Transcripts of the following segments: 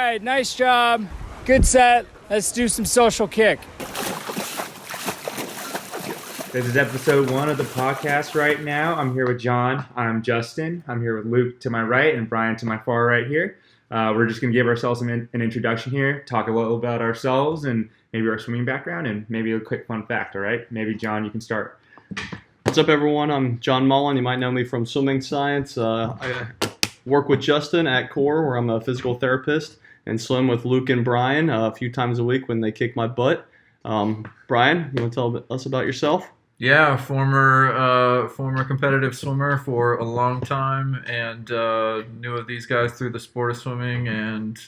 right, nice job. Good set. Let's do some social kick. This is episode 1 of the podcast right now. I'm here with John. I'm Justin. I'm here with Luke to my right and Brian to my far right here. We're just going to give ourselves an introduction here, talk a little about ourselves and maybe our swimming background and maybe a quick fun fact, all right? Maybe, John, you can start. What's up, everyone? I'm John Mullen. You might know me from Swimming Science. I work with Justin at Core, where I'm a physical therapist, and swim with Luke and Brian a few times a week when they kick my butt. Brian, you want to tell us about yourself? Yeah, former competitive swimmer for a long time, and knew of these guys through the sport of swimming, and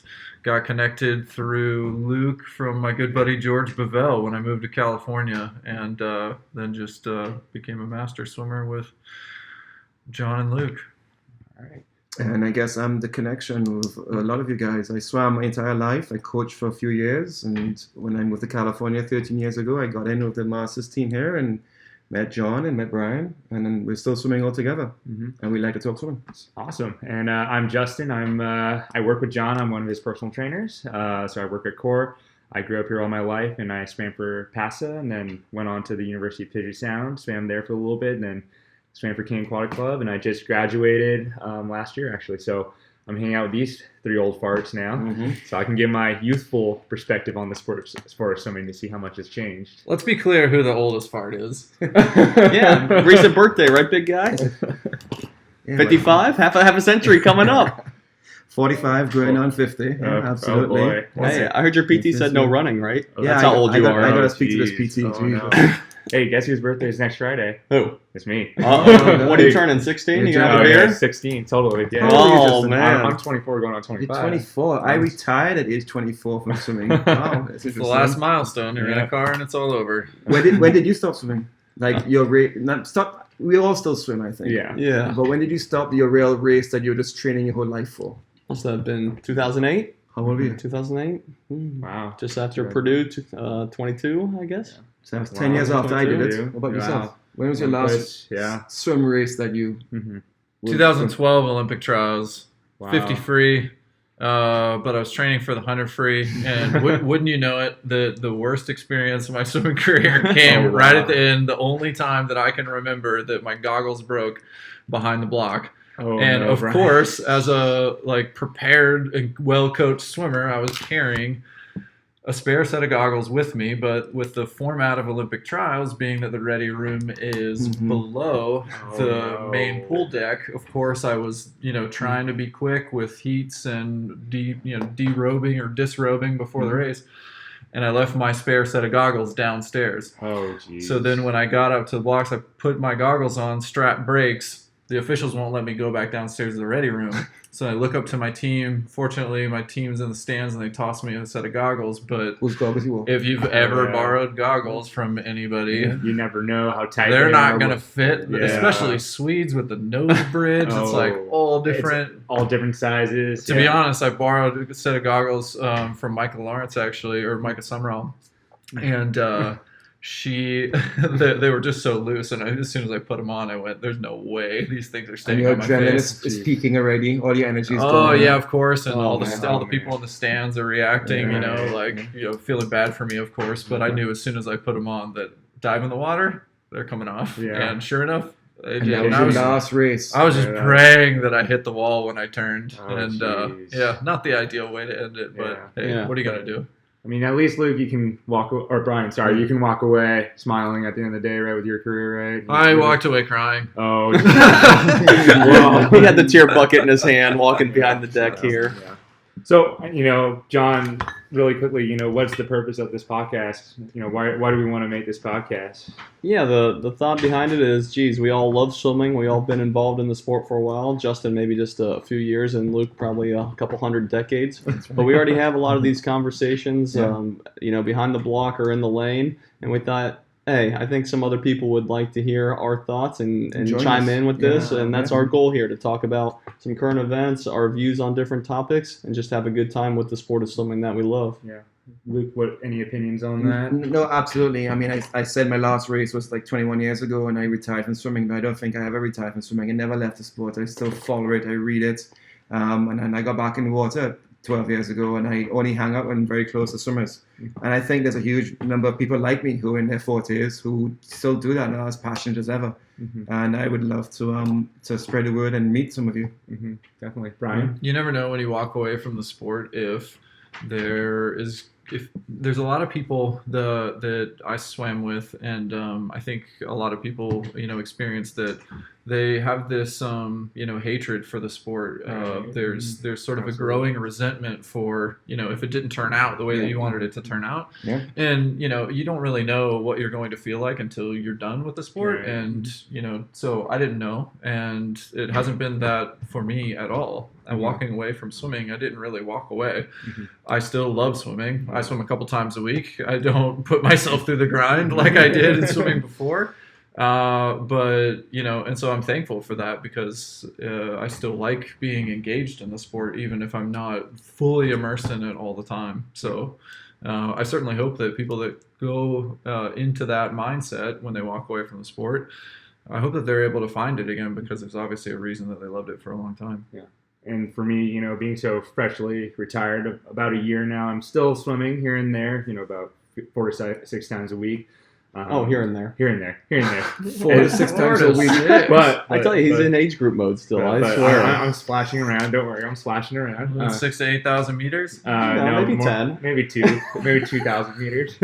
got connected through Luke from my good buddy George Bavell when I moved to California, and then just became a master swimmer with John and Luke. All right. And I guess I'm the connection with a lot of you guys. I swam my entire life. I coached for a few years, and when I moved to California 13 years ago, I got in with the Masters team here and met John and met Brian, and then we're still swimming all together, and we like to talk swimming. Awesome. And I'm Justin. I work with John. I'm one of his personal trainers. So I work at Core. I grew up here all my life, and I swam for PASA, and then went on to the University of Puget Sound, swam there for a little bit, and then swam for King Aquatic Club, and I just graduated last year, actually. So I'm hanging out with these 3 old farts now, so I can give my youthful perspective on the sport of swimming to see how much has changed. Let's be clear who the oldest fart is. Yeah, recent birthday, right, big guy? Yeah, 55? Half a century coming up. 45, going on 50. Yeah, absolutely. Oh boy. Hey, I heard your PT said no running, right? Yeah, That's how old you are. I got to speak to this PT. Oh, Jesus. no. Hey, guess whose birthday is next Friday? Who? It's me. What are you turning, 16? You gonna have a yeah, beer? 16, totally. Yeah. Oh, man. I'm 24 going on 25. You're 24. I retired at age 24 from swimming. Wow, that's It's the interesting. last milestone. You're in a car and it's all over. When did you stop swimming? Like your stop. We all still swim, I think. Yeah. Yeah. But when did you stop your real race that you were just training your whole life for? Must have been 2008? How old were you? 2008? Wow. Just after Purdue, 22, I guess. So that was 10 years after I did it. What about yourself? When was your last swim race that you... 2012 Olympic trials, Wow. 50 free, but I was training for the 100 free, and wouldn't you know it, the worst experience of my swimming career came right at the end, the only time that I can remember that my goggles broke behind the block. And of course, as a prepared and well-coached swimmer, I was carrying a spare set of goggles with me, but with the format of Olympic trials being that the ready room is below the main pool deck, of course I was, trying to be quick with heats and derobing or disrobing before the race, and I left my spare set of goggles downstairs. Oh, geez. So then when I got up to the blocks, I put my goggles on, strap brakes. The officials won't let me go back downstairs to the ready room. So I look up to my team. Fortunately, my team's in the stands, and they toss me a set of goggles. But Whose goggles you wore? if you've ever borrowed goggles from anybody, you never know how tight they're they not are. going to fit, Yeah. especially Swedes with the nose bridge. It's like all different. It's all different sizes. To be honest, I borrowed a set of goggles from Michael Lawrence, actually, or Micah Summerall. And they were just so loose, and as soon as I put them on, I went, "There's no way these things are And staying your on my adrenaline face." is peaking already. All your energy is Oh going. yeah, of course, and all man. the people in the stands are reacting, feeling bad for me, of course. But I knew as soon as I put them on that dive in the water, they're coming off. Yeah. And sure enough, they And did. that was And your last race. I was just praying that I hit the wall when I turned, Oh, and jeez. not the ideal way to end it, but hey, Yeah. what are you gonna do? I mean, at least, Luke, you can or Brian, sorry, you can walk away smiling at the end of the day, right, with your career, right? I walked away crying. Oh, Well, he had the tear bucket in his hand walking behind the deck here. Yeah. So, John, really quickly, what's the purpose of this podcast? Why do we want to make this podcast? Yeah, the thought behind it is, geez, we all love swimming. We all been involved in the sport for a while. Justin maybe just a few years, and Luke probably a couple hundred decades. But we already have a lot of these conversations, behind the block or in the lane. And we thought, hey, I think some other people would like to hear our thoughts and chime in with this. And that's our goal here, to talk about some current events, our views on different topics, and just have a good time with the sport of swimming that we love. Yeah. Luke, any opinions on that? No, absolutely. I mean, I said my last race was 21 years ago, and I retired from swimming, but I don't think I ever retired from swimming. I never left the sport. I still follow it. I read it. And then I got back in the water 12 years ago, and I only hang out with very close to swimmers. And I think there's a huge number of people like me who are in their 40s who still do that and are as passionate as ever. And I would love to spread the word and meet some of you. Definitely. Brian? You never know when you walk away from the sport if there's a lot of people that I swam with, and I think a lot of people experience that they have this hatred for the sport. There's sort of a growing resentment for if it didn't turn out the way that you wanted it to turn out, and you don't really know what you're going to feel like until you're done with the sport, and so I didn't know, and it hasn't been that for me at all. And walking away from swimming, I didn't really walk away. I still love swimming. I swim a couple times a week. I don't put myself through the grind like I did in swimming before. But and so I'm thankful for that, because I still like being engaged in the sport, even if I'm not fully immersed in it all the time. So I certainly hope that people that go into that mindset when they walk away from the sport, I hope that they're able to find it again, because there's obviously a reason that they loved it for a long time. Yeah. And for me, being so freshly retired, about a year now, I'm still swimming here and there, about 4 to 6 times a week. Here and there. Here and there. 4 to 6 times a week. But I tell you, he's in age group mode still. I swear. I'm splashing around. Don't worry, I'm splashing around. 6,000 to 8,000 meters. No, maybe 10. Maybe 2,000 meters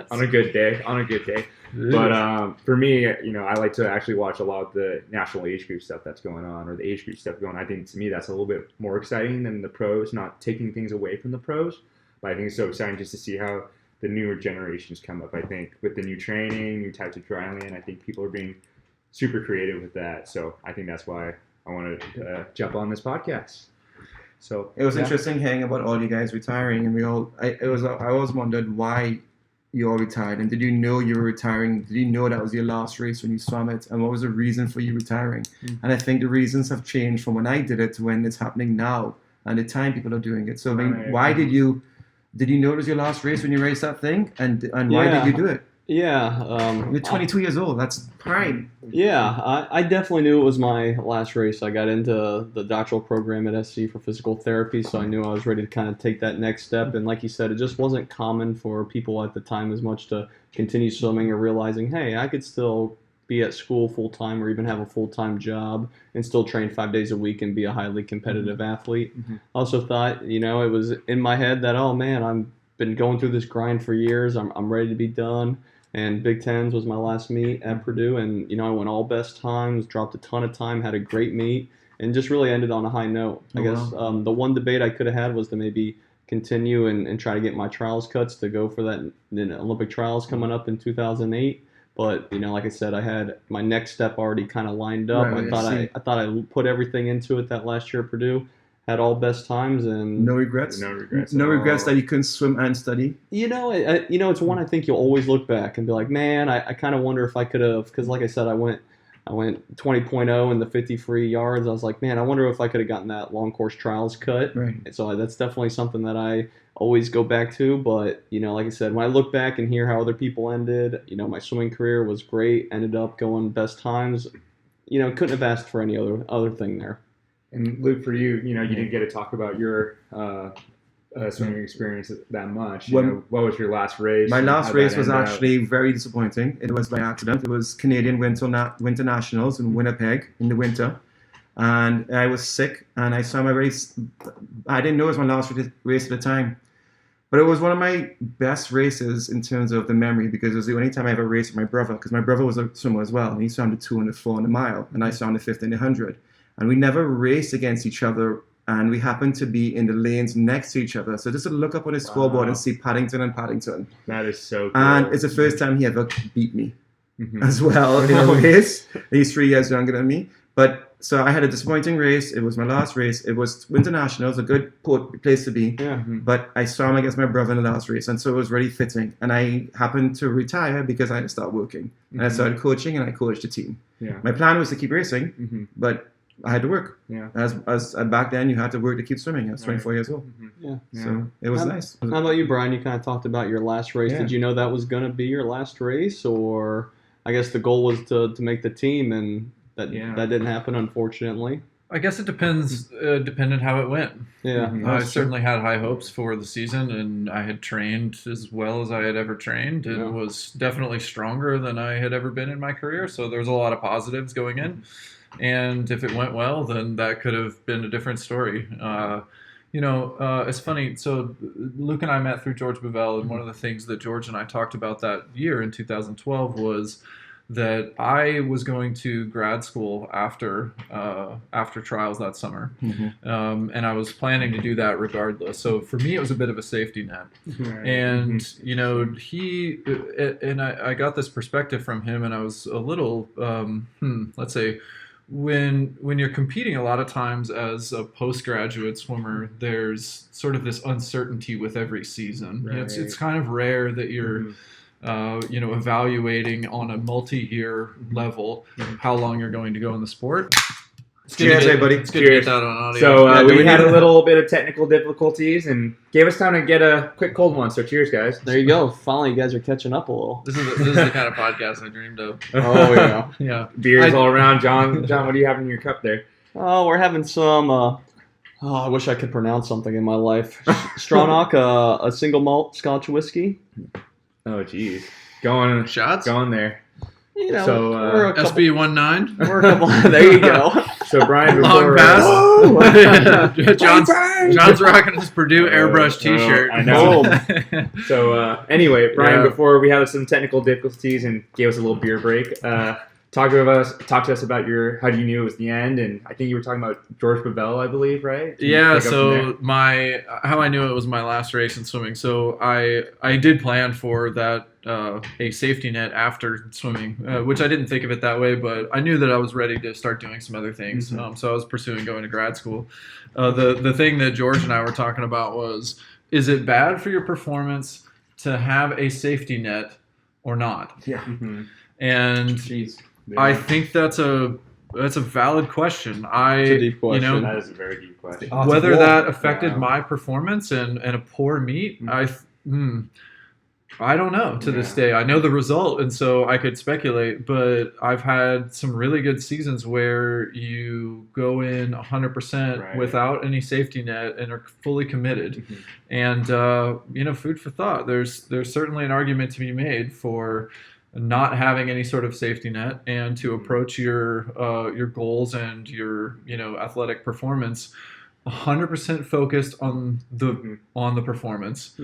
on a good day. But for me, I like to actually watch a lot of the national age group stuff that's going on, or the age group stuff going on. I think to me that's a little bit more exciting than the pros. Not taking things away from the pros, but I think it's so exciting just to see how the newer generations come up. I think with the new training, new types of dry land, I think people are being super creative with that. So I think that's why I wanted to jump on this podcast. So it was interesting hearing about all you guys retiring, and I always wondered why you all retired, and did you know you were retiring? Did you know that was your last race when you swam it, and what was the reason for you retiring? And I think the reasons have changed from when I did it to when it's happening now, and the time people are doing it. So I mean, why did you know it was your last race when you raced that thing, and why did you do it? Yeah. You're 22 years old. That's prime. Yeah, I definitely knew it was my last race. I got into the doctoral program at SC for physical therapy, so I knew I was ready to kind of take that next step. And like you said, it just wasn't common for people at the time as much to continue swimming or realizing, hey, I could still be at school full-time or even have a full-time job and still train 5 days a week and be a highly competitive athlete. I also thought, it was in my head that, oh, man, I've been going through this grind for years. I'm ready to be done. And Big Tens was my last meet at Purdue, and I went all best times, dropped a ton of time, had a great meet, and just really ended on a high note. I guess the one debate I could have had was to maybe continue and try to get my trials cuts to go for that Olympic trials coming up in 2008. But like I said, I had my next step already kind of lined up. Right, I thought I put everything into it that last year at Purdue. Had all best times and no regrets. No regrets. No regrets that you couldn't swim and study. It's one I think you'll always look back and be like, man, I kind of wonder if I could have, because like I said, I went 20.0 in the 50 free yards. I was like, man, I wonder if I could have gotten that long course trials cut. Right. So that's definitely something that I always go back to. But like I said, when I look back and hear how other people ended, my swimming career was great. Ended up going best times. Couldn't have asked for any other thing there. And Luke, for you, you didn't get to talk about your swimming experience that much. What was your last race? My last race was actually very disappointing. It was by accident. It was Canadian Winter Nationals in Winnipeg in the winter. And I was sick, and I saw my race. I didn't know it was my last race at the time. But it was one of my best races in terms of the memory, because it was the only time I ever raced with my brother, because my brother was a swimmer as well, and he swam the 200, 400 mile, and I swam the 50 and the 100. And we never raced against each other, and we happened to be in the lanes next to each other. So just to look up on his scoreboard and see Paddington and Paddington. That is so cool. And it's the first time he ever beat me as well in a race. He's 3 years younger than me. But so I had a disappointing race. It was my last race. It was Winter Nationals, a good place to be. Yeah. But I saw him against my brother in the last race, and so it was really fitting. And I happened to retire because I had to start working. And I started coaching, and I coached the team. Yeah. My plan was to keep racing, but I had to work. Yeah. As back then, you had to work to keep swimming. I was 24 years old. Yeah. So it was nice. How about you, Brian? You kind of talked about your last race. Yeah. Did you know that was going to be your last race, or I guess the goal was to make the team, and that didn't happen, unfortunately? I guess it depends. Depended how it went. Yeah. I certainly had high hopes for the season, and I had trained as well as I had ever trained, and was definitely stronger than I had ever been in my career. So there was a lot of positives going in, and if it went well, then that could have been a different story. It's funny. So Luke and I met through George Bevell, and one of the things that George and I talked about that year in 2012 was that I was going to grad school after trials that summer, and I was planning to do that regardless. So for me, it was a bit of a safety net. And I got this perspective from him, and I was a little, let's say, when you're competing a lot of times as a postgraduate swimmer, there's sort of this uncertainty with every season. Right. It's kind of rare that you're evaluating on a multi-year level how long you're going to go in the sport. Cheers, everybody. It's good to get that on audio. So we had a little bit of technical difficulties and gave us time to get a quick cold one. So cheers, guys. There you go. Finally, you guys are catching up a little. This is the kind of podcast I dreamed of. Oh, yeah. Yeah. Beers all around. John, what do you have in your cup there? Oh, we're having some. I wish I could pronounce something in my life. Stronach, a single malt Scotch whiskey. Oh, geez. Going Shots? Going there. You know, So, we're a couple. SB19. We're a couple. There you go. So Brian, Long before, pass. John's rocking his Purdue airbrush T-shirt. I know. So anyway, Brian, before we had some technical difficulties and gave us a little beer break, talk to us about how you knew it was the end, and I think you were talking about George Bevell, I believe, right? Yeah. So how I knew it was my last race in swimming. So I did plan for that a safety net after swimming, which I didn't think of it that way, but I knew that I was ready to start doing some other things. So I was pursuing going to grad school. The thing that George and I were talking about was, is it bad for your performance to have a safety net or not? Yeah. And Jeez. I think that's a valid question. It's a deep question. That is a very deep question. Whether that affected my performance and a poor meet, I don't know to this day. I know the result, and so I could speculate, but I've had some really good seasons where you go in 100% without any safety net and are fully committed. And, food for thought. There's certainly an argument to be made for not having any sort of safety net and to approach your goals and your athletic performance 100% focused on the performance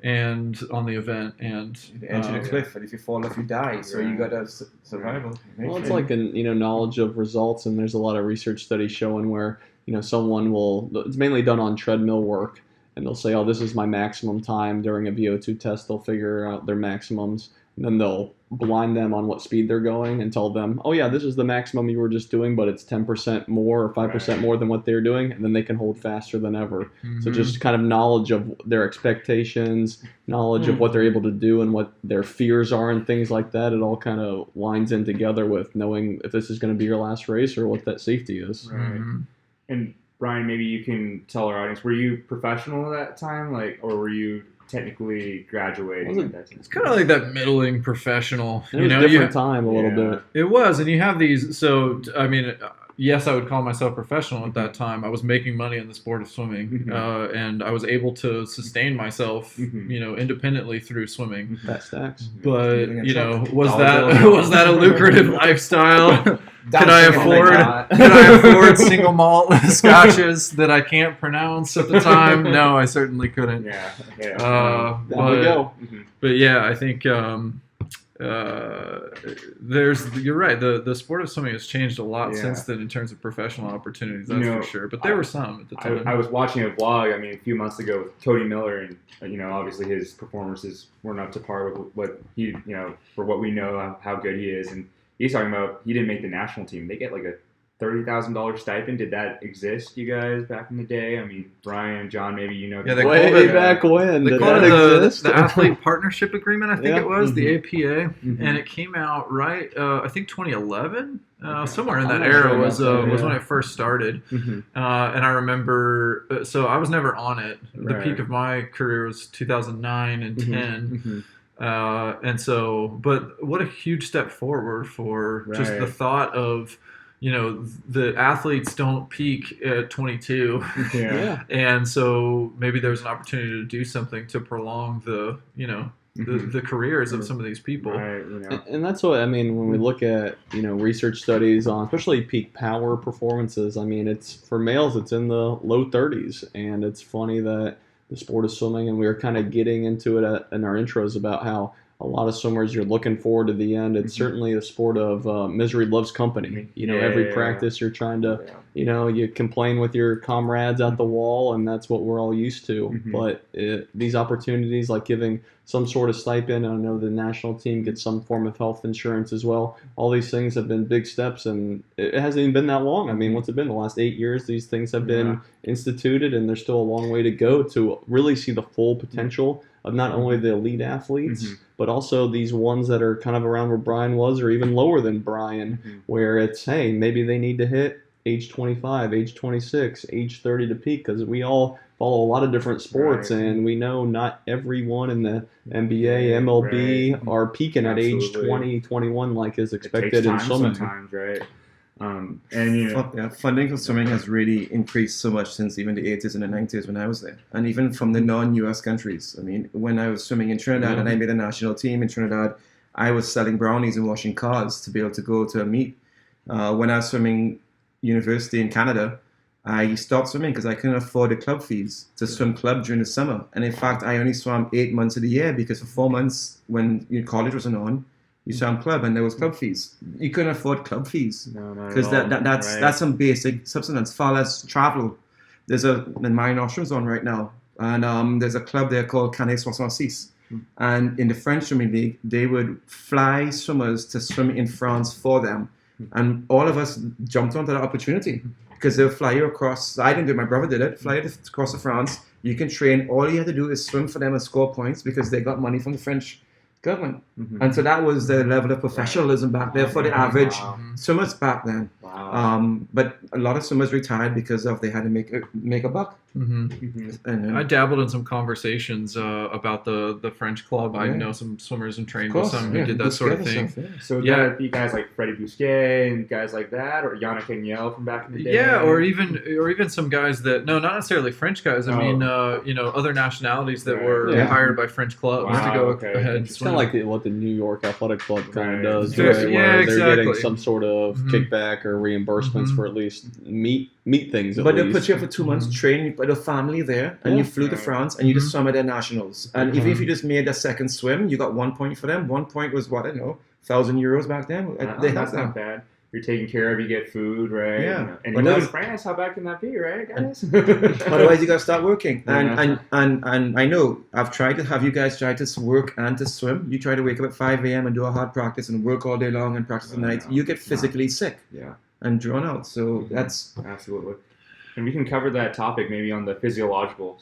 and on the event and the edge of the cliff, and if you fall off, you die. So you got to survival. Well, it's like knowledge of results, and there's a lot of research studies showing where someone will. It's mainly done on treadmill work, and they'll say, "Oh, this is my maximum time during a VO2 test." They'll figure out their maximums, and then they'll blind them on what speed they're going and tell them, "Oh yeah, this is the maximum you were just doing, but it's 10% more or 5% more than what they're doing," and then they can hold faster than ever. So just kind of knowledge of their expectations, knowledge of what they're able to do and what their fears are and things like that. It all kind of lines in together with knowing if this is going to be your last race or what that safety is. Right. And Brian, maybe you can tell our audience, were you professional at that time, or were you technically graduating at that time? It's kind of like that middling professional. It was a different time a little bit. It was, and you have these. So I mean, yes, I would call myself professional at that time. I was making money in the sport of swimming, and I was able to sustain myself, independently through swimming. Fat stacks. But was that a lucrative lifestyle? Could I afford single malt scotches that I can't pronounce at the time? No, I certainly couldn't. There we go. But yeah, I think you're right. The sport of swimming has changed a lot since then in terms of professional opportunities. That's for sure. But there were some at the time. I was watching a vlog. a few months ago with Cody Miller, and obviously his performances weren't up to par with what he, for what we know how good he is. And he's talking about he didn't make the national team. They get like a $30,000 stipend. Did that exist, you guys, back in the day? Brian, John, maybe way back when. They called it the Athlete Partnership Agreement, I think it was, the APA, and it came out I think 2011, somewhere in that era was when it first started. And I remember, so I was never on it. The peak of my career was 2009 and 10. And so, but what a huge step forward for just the thought of the athletes don't peak at 22. Yeah. And so maybe there's an opportunity to do something to prolong the careers of some of these people. Right, And that's what I mean when we look at research studies on especially peak power performances. I mean, it's for males, it's in the low 30s, and it's funny that the sport of swimming, and we were kind of getting into it in our intros about how a lot of swimmers, you're looking forward to the end. It's certainly a sport of misery loves company. Every practice you're trying to, you complain with your comrades at the wall, and that's what we're all used to. But these opportunities, like giving some sort of stipend, and I know the national team gets some form of health insurance as well. All these things have been big steps, and it hasn't even been that long. I mean, what's it been? The last 8 years, these things have been instituted, and there's still a long way to go to really see the full potential of not only the elite athletes, but also these ones that are kind of around where Brian was or even lower than Brian, where it's, hey, maybe they need to hit age 25, age 26, age 30 to peak, because we all follow a lot of different sports, and we know not everyone in the NBA, MLB are peaking at age 20, 21 like is expected in swimming. Sometimes, right? Funding for swimming has really increased so much since even the 80s and the 90s when I was there, and even from the non-US countries. I mean, when I was swimming in Trinidad and I made a national team in Trinidad, I was selling brownies and washing cars to be able to go to a meet. When I was swimming university in Canada, I stopped swimming because I couldn't afford the club fees to swim club during the summer. And in fact, I only swam 8 months of the year because for 4 months when college wasn't on, you swam club and there was club fees. You couldn't afford club fees because that's some basic subsistence. Far less travel. There's in my nostrums on right now, and there's a club there called Canet 66. And in the French swimming league, they would fly swimmers to swim in France for them, and all of us jumped onto that opportunity because they'll fly you across. I didn't do it. My brother did it. Fly you across to France. You can train. All you have to do is swim for them and score points because they got money from the French government. And so that was the level of professionalism back there for the average swimmers back then. But a lot of swimmers retired because of they had to make a buck. I dabbled in some conversations about the French club. I know some swimmers and trained with some who did that sort of thing. So that'd be guys like Freddie Bousquet and guys like that, or Yannick Agnel from back in the day. Yeah, or even some guys that not necessarily French guys. I mean, other nationalities that were hired by French clubs to go ahead and It's swim. kind of like what the New York Athletic Club kind of does, Yeah, right? Where they're getting exactly. some sort of kickback or reimbursements for at least meet things. But they'll put you up for 2 months, train, you put a family there, and you flew to France, and you just swam at their nationals. And even if you just made a second swim, you got 1 point for them. 1 point was what, I don't know, €1,000 back then. That's not bad. You're taken care of, you get food, right? Yeah. And you go to France, how bad can that be, right, guys? Otherwise, you got to start working. And I know, I've tried to have you guys try to work and to swim. You try to wake up at 5 a.m. and do a hard practice and work all day long and practice at night. You get physically sick and drawn out. So that's... Absolutely. And we can cover that topic maybe on the physiological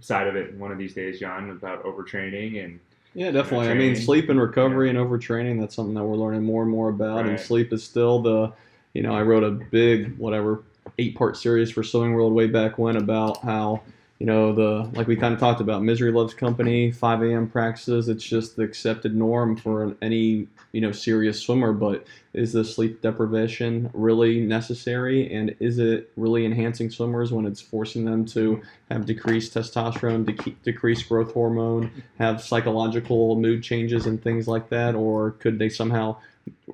side of it one of these days, John, about overtraining and... Yeah, definitely. I mean, sleep and recovery and overtraining, that's something that we're learning more and more about. And sleep is still I wrote a big, 8-part series for Swimming World way back when about how, like we kind of talked about, misery loves company, 5 a.m. practices. It's just the accepted norm for any, serious swimmer. But is the sleep deprivation really necessary? And is it really enhancing swimmers when it's forcing them to have decreased testosterone, decreased growth hormone, have psychological mood changes and things like that? Or could they somehow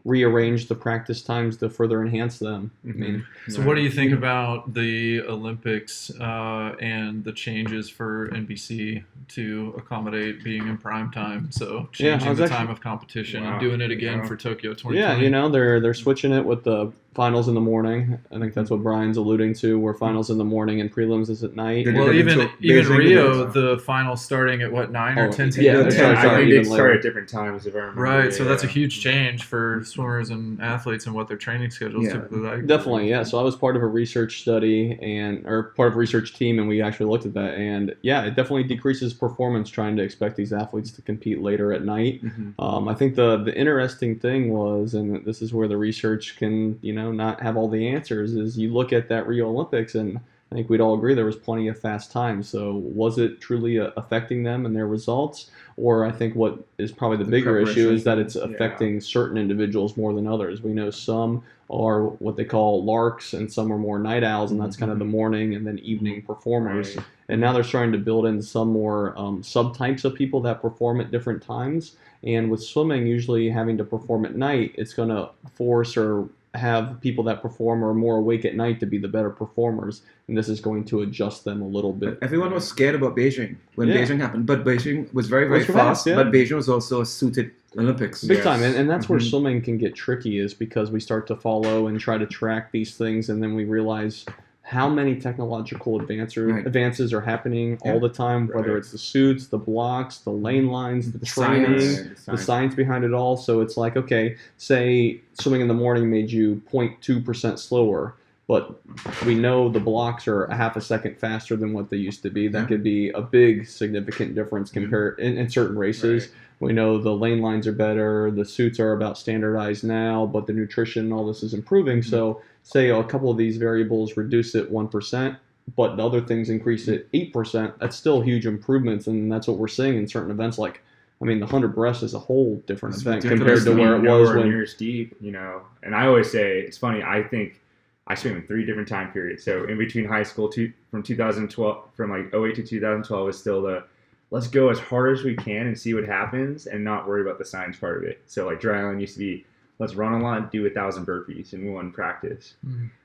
rearrange the practice times to further enhance them? I mean, so what do you think about the Olympics and the changes for NBC to accommodate being in prime time? So changing the time of competition and doing it again for Tokyo 2020. Yeah, they're switching it with the finals in the morning. I think that's what Brian's alluding to, where finals in the morning and prelims is at night. Well, even Rio, the finals starting at 9 or 10 Yeah, I think they start at different times, if I remember. Right, so that's a huge change for swimmers and athletes and what their training schedules typically like. Definitely, yeah. So I was part of a research study or part of a research team, and we actually looked at that. And yeah, it definitely decreases performance trying to expect these athletes to compete later at night. I think the interesting thing was, and this is where the research can, not have all the answers, is you look at that Rio Olympics and I think we'd all agree there was plenty of fast times. So was it truly affecting them and their results? Or I think what is probably the bigger issue is that it's affecting certain individuals more than others. We know some are what they call larks and some are more night owls, and that's kind of the morning and then evening performers. Right. And now they're starting to build in some more subtypes of people that perform at different times. And with swimming, usually having to perform at night, it's going to force or have people that perform or are more awake at night to be the better performers, and this is going to adjust them a little bit. Everyone was scared about Beijing when Beijing happened, but Beijing was very, very It was fast. fast, But Beijing was also a suited Olympics. Big time, and that's where swimming can get tricky, is because we start to follow and try to track these things, and then we realize how many technological advances are happening all the time, whether it's the suits, the blocks, the lane lines, the training, the science behind it all. So it's like, okay, say swimming in the morning made you 0.2% slower, but we know the blocks are a half a second faster than what they used to be. That could be a big significant difference compared in certain races. Right. We know the lane lines are better, the suits are about standardized now, but the nutrition and all this is improving. So say a couple of these variables reduce it 1%, but the other things increase it 8%, that's still huge improvements, and that's what we're seeing in certain events. Like, I mean, the 100 breast is a whole different event compared to where it was when near steep, you know. And I always say, it's funny, I think I swam in 3 different time periods. So in between high school, from 2012, from like 08 to 2012 is still the let's go as hard as we can and see what happens and not worry about the science part of it. So like dry island used to be, let's run a lot, do 1,000 burpees in one practice.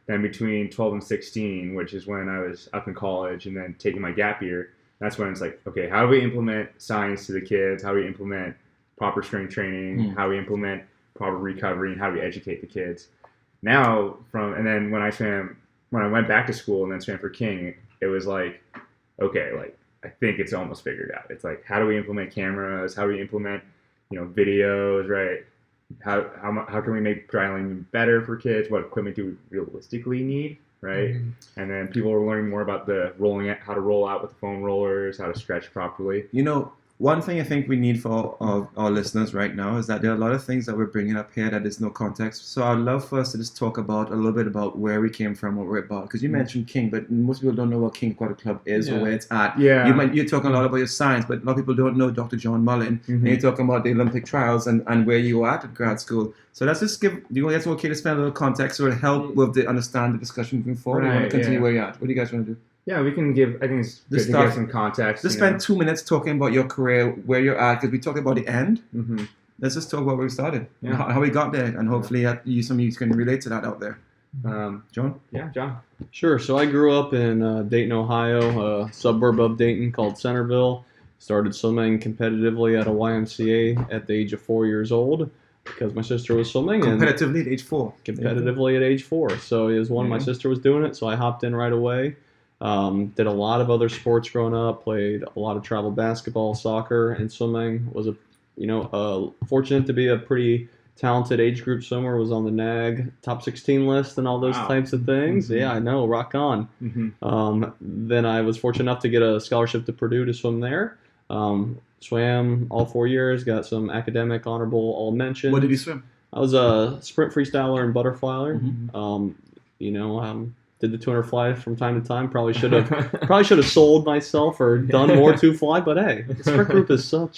Then between 12 and 16, which is when I was up in college and then taking my gap year, that's when it's like, okay, how do we implement science to the kids? How do we implement proper strength training? How do we implement proper recovery? And how do we educate the kids? Now, and then when I went back to school and then swam for King, it was like, okay, like, I think it's almost figured out. It's like, how do we implement cameras? How do we implement, videos, right? How can we make dryland better for kids? What equipment do we realistically need, right? And then people are learning more about how to roll out with the foam rollers, how to stretch properly. One thing I think we need for our listeners right now is that there are a lot of things that we're bringing up here that there's no context. So I'd love for us to just talk about a little bit about where we came from, what we're about. Because you mentioned King, but most people don't know what King Aquatic Club is or where it's at. Yeah. You're talking a lot about your science, but a lot of people don't know Dr. John Mullen. And you're talking about the Olympic trials and where you were at grad school. So let's just do you think it's okay to spend a little context or help with understand the discussion moving forward? You want to continue where you're at? What do you guys want to do? Yeah, we can I think it's good to give some context. Just spend 2 minutes talking about your career, where you're at, because we talked about the end. Let's just talk about where we started, how we got there, and hopefully some of you can relate to that out there. John? Yeah, John. Sure. So I grew up in Dayton, Ohio, a suburb of Dayton called Centerville. Started swimming competitively at a YMCA at the age of 4 years old because my sister was swimming. Competitively at age 4? Competitively at age 4. So it was one my sister was doing it, so I hopped in right away. Did a lot of other sports growing up. Played a lot of travel basketball, soccer, and swimming. Was fortunate to be a pretty talented age group swimmer. Was on the NAG top 16 list and all those types of things. Yeah, I know. Rock on. Then I was fortunate enough to get a scholarship to Purdue to swim there. Swam all 4 years. Got some academic honorable all mention. What did you swim? I was a sprint freestyler and butterflyer. Did the 200 fly from time to time. Probably should have sold myself or done more 2 fly. But hey, the sprint group is so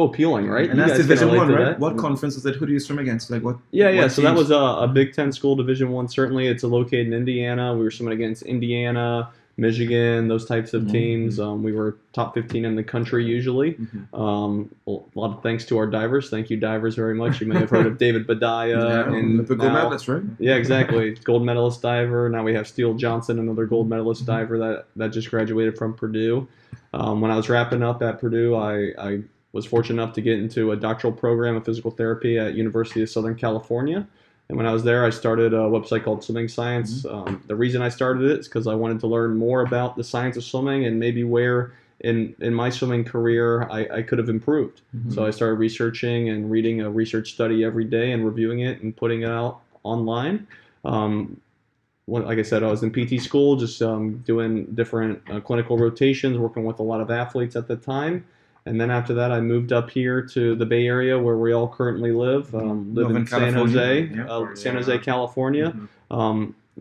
appealing, right? And that's Division 1, right? That? What conference is it? Who do you swim against? Like what? Yeah. So that was a Big Ten school, Division 1. Certainly, it's located in Indiana. We were swimming against Indiana, Michigan, those types of teams. We were top 15 in the country usually. A lot of thanks to our divers. Thank you, divers, very much. You may have heard of David Badaya. And the gold medalist, right? Yeah, exactly. Gold medalist diver. Now we have Steele Johnson, another gold medalist diver that just graduated from Purdue. When I was wrapping up at Purdue, I was fortunate enough to get into a doctoral program of physical therapy at University of Southern California. And when I was there, I started a website called Swimming Science. The reason I started it is because I wanted to learn more about the science of swimming and maybe where in my swimming career I could have improved. So I started researching and reading a research study every day and reviewing it and putting it out online. Like I said, I was in PT school, just doing different clinical rotations, working with a lot of athletes at the time. And then after that, I moved up here to the Bay Area where we all currently live. Live in San Jose, San Jose, California.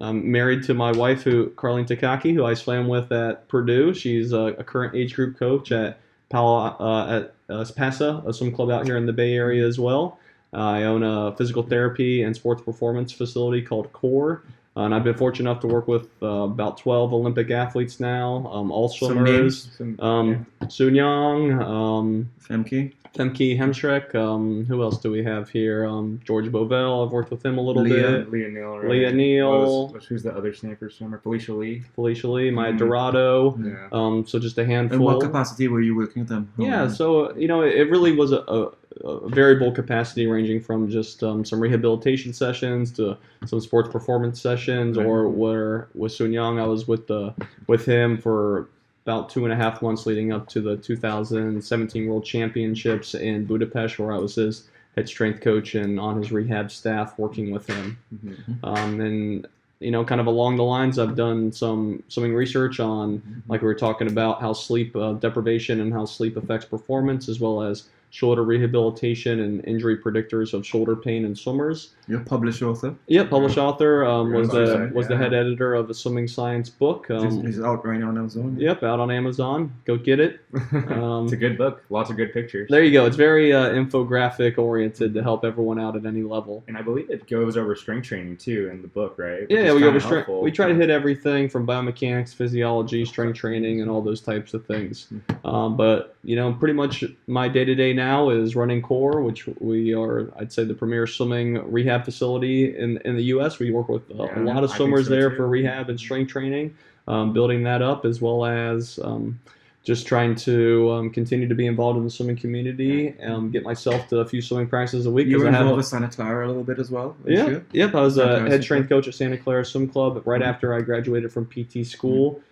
I'm married to my wife, Carlene Takaki, who I swam with at Purdue. She's a current age group coach at PASA, a swim club out here in the Bay Area as well. I own a physical therapy and sports performance facility called CORE. And I've been fortunate enough to work with about 12 Olympic athletes now, all swimmers. Sun Young, Femke Hemschreck. Who else do we have here? George Bovell. I've worked with him a little bit. Leah Neal. Right? Leah Neal. Who's the other Stanford swimmer? Felicia Lee, Maya Dorado. Yeah. So just a handful. In what capacity were you working with them? Yeah, so it really was a variable capacity ranging from just some rehabilitation sessions to some sports performance sessions, or where with Sun Young, I was with him for about 2.5 months leading up to the 2017 World Championships in Budapest, where I was his head strength coach and on his rehab staff working with him. And kind of along the lines, I've done some swimming research on, like we were talking about, how sleep deprivation and how sleep affects performance, as well as shoulder rehabilitation and injury predictors of shoulder pain in swimmers. You're a published author? Yeah, published author. Was the head editor of a swimming science book. It's out right now on Amazon. Yep, out on Amazon. Go get it. It's a good book. Lots of good pictures. There you go. It's very infographic oriented to help everyone out at any level. And I believe it goes over strength training too in the book, right? Yeah, we go over strength. We try to hit everything from biomechanics, physiology, strength training, and all those types of things. But pretty much my day-to-day now is running CORE, which we are, I'd say, the premier swimming rehab facility in the U.S. We work with a lot of swimmers there for rehab and strength training, building that up, as well as just trying to continue to be involved in the swimming community, get myself to a few swimming practices a week. You were involved with Santa Clara a little bit as well? Yep. I was a head strength coach at Santa Clara Swim Club right after I graduated from PT school.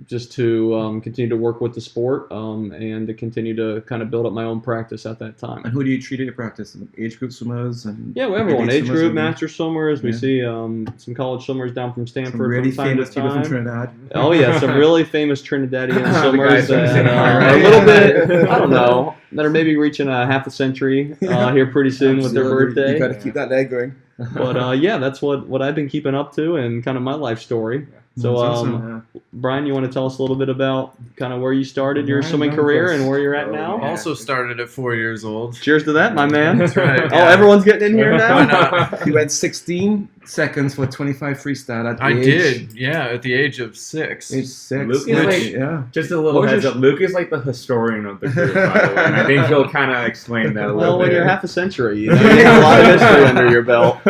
Just to continue to work with the sport and to continue to kind of build up my own practice at that time. And who do you treat at your practice? Age group swimmers? Yeah, everyone. Age group, master swimmers. We see some college swimmers down from Stanford some really from time famous to time. people from Trinidad. Oh, yeah, some really famous Trinidadian swimmers that a little bit, I don't know, that are maybe reaching a half a century here pretty soon with their birthday. You got to keep that leg going. But that's what I've been keeping up to and kind of my life story. So, awesome. Brian, you want to tell us a little bit about kind of where you started your swimming career and where you're at now? Also started at 4 years old. Cheers to that, my man. That's right. Oh, everyone's getting in here now? Why not? You went 16 seconds for 25 freestyle at at the age of 6. Age 6. Luke is just a little heads up. Luke is like the historian of the group, by the way, and I think he'll kind of explain that a little bit. Well, when you're half a century, you have a lot of history under your belt.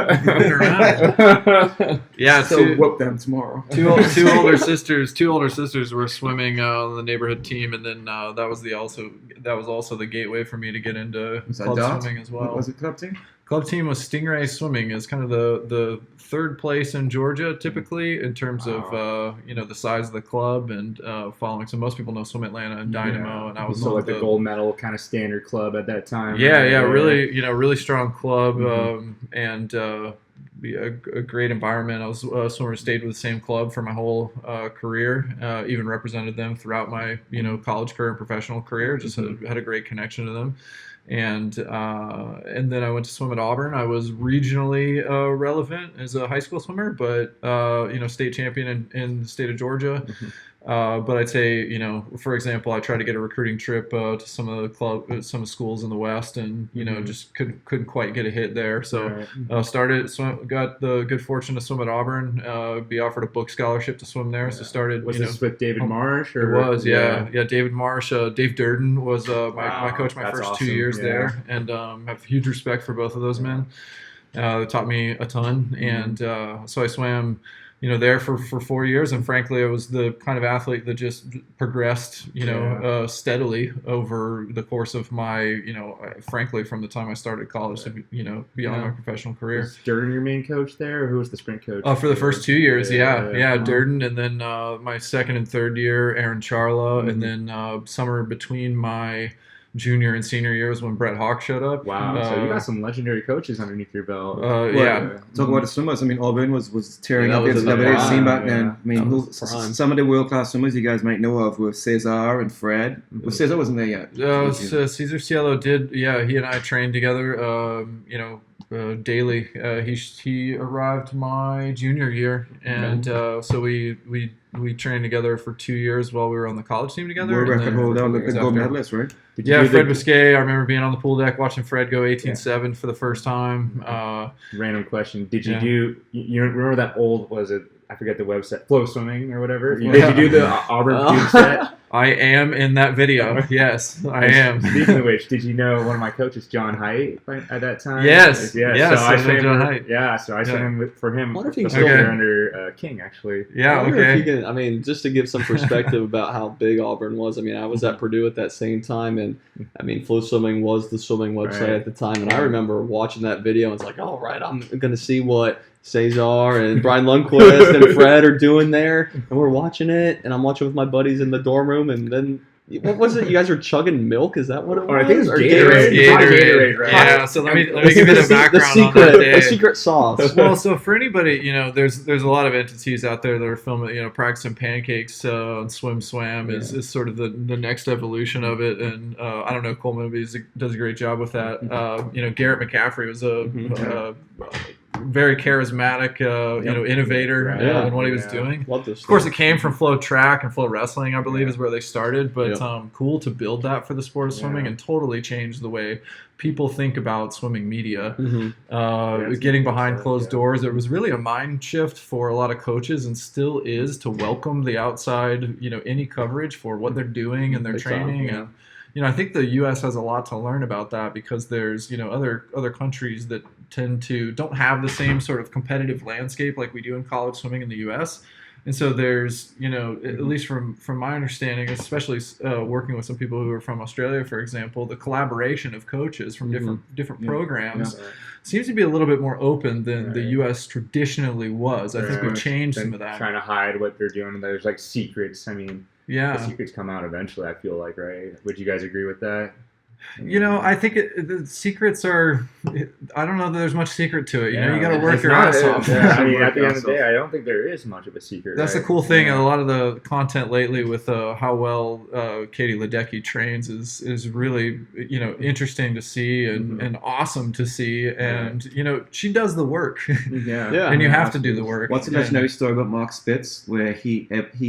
Yeah, so whoop them tomorrow. Two older sisters were swimming on the neighborhood team, and then that was also the gateway for me to get into club swimming as well. What was it, club team? Club team was Stingray Swimming. Is kind of the third place in Georgia typically in terms of the size of the club and following. So most people know Swim Atlanta and Dynamo, and I was so like the gold medal kind of standard club at that time. Really strong club and a great environment. I was a swimmer, stayed with the same club for my whole career. Even represented them throughout my college career and professional career. Just had a great connection to them. And then I went to swim at Auburn. I was regionally relevant as a high school swimmer, but state champion in the state of Georgia. But I'd say, for example, I tried to get a recruiting trip to some of schools in the West, and just couldn't quite get a hit there. So got the good fortune to swim at Auburn, be offered a book scholarship to swim there. So started. Was this with David Marsh? Or? It was, yeah. David Marsh, Dave Durden was my coach my first 2 years there, and have huge respect for both of those men. They taught me a ton, and so I swam. There for 4 years, and frankly, I was the kind of athlete that just progressed, steadily over the course of my, frankly, from the time I started college to, beyond my professional career. Was Durden your main coach there, or who was the sprint coach? For the first 2 years, Durden, and then my second and third year, Aaron Charla, and then summer between my junior and senior years when Brett Hawk showed up. Wow, so you got some legendary coaches underneath your belt. Talk about the swimmers. I mean, Auburn was tearing up the NCAA scene back then. I mean, some of the world-class swimmers you guys might know of were Cesar and Fred. Well, Cesar wasn't there yet. Cesar Cielo did, he and I trained together, daily. He arrived my junior year, and so we trained together for 2 years while we were on the college team together. World and record then holder, for 2 Olympic years gold after. medalist, right? Did you Yeah, do Fred the Biscay. I remember being on the pool deck watching Fred go 18-7 for the first time. random question? Did you Yeah. do? You remember that old? Was it? I forget the website. Flow swimming or whatever. Did you do the Auburn tube set? I am in that video. Yes, I am. Speaking of which, did you know one of my coaches, John Height, at that time? Yes. Yeah. Yes, So I I know swam John for, Height. Yeah. So I swam for him. I wonder if he the can first still- year under King, actually. Yeah. I wonder if Okay. you can, I mean, just to give some perspective about how big Auburn was. I mean, I was at Purdue at that same time, and I mean, Flow Swimming was the swimming website Right. at the time. And I remember watching that video, and it's like, all right, I'm going to see what Cesar and Brian Lundquist and Fred are doing there. And we're watching it, and I'm watching with my buddies in the dorm room, and then. What was it? You guys were chugging milk? Is that what it was? Or I think it's Or Gatorade. Hot Gatorade, right? Yeah. So let me give you The the background on secret, that day. the secret sauce. Well, so for anybody, there's a lot of entities out there that are filming, practicing pancakes on Swam is sort of the next evolution of it, and I don't know, Coleman does a great job with that. Garrett McCaffrey was a very charismatic, innovator Right. in what he was Yeah. doing. Love this. Of course, it came from Flow Track and Flow Wrestling, I believe, Yeah. is where they started. But Yeah. cool to build that for the sport of swimming Yeah. and totally change the way people think about swimming media. Mhm. that's Getting interesting, behind closed yeah. doors, it was really a mind shift for a lot of coaches, and still is, to welcome the outside, any coverage for what they're doing and their Big time, training. yeah. And I think the U.S. has a lot to learn about that, because there's other countries that don't have the same sort of competitive landscape like we do in college swimming in the U.S. And so there's, at least from my understanding, especially working with some people who are from Australia, for example, the collaboration of coaches from different Yeah. programs seems to be a little bit more open than the Right. U.S. traditionally was. I think we've Right. changed Then some of that. Trying to hide what they're doing. There's like secrets. I mean, the Yeah. secrets come out eventually, I feel like, right? Would you guys agree with that? I think the secrets are. I don't know that there's much secret to it. You got to work It's your not- ass off. Yeah, I mean, Work at the your end of the ass day, I don't think there is much of a secret. That's the right? cool thing. Yeah. A lot of the content lately with how well Katie Ledecky trains is really interesting to see and awesome to see. And she does the work, Yeah. Yeah. and you have to do the work. What's a legendary story about Mark Spitz, where he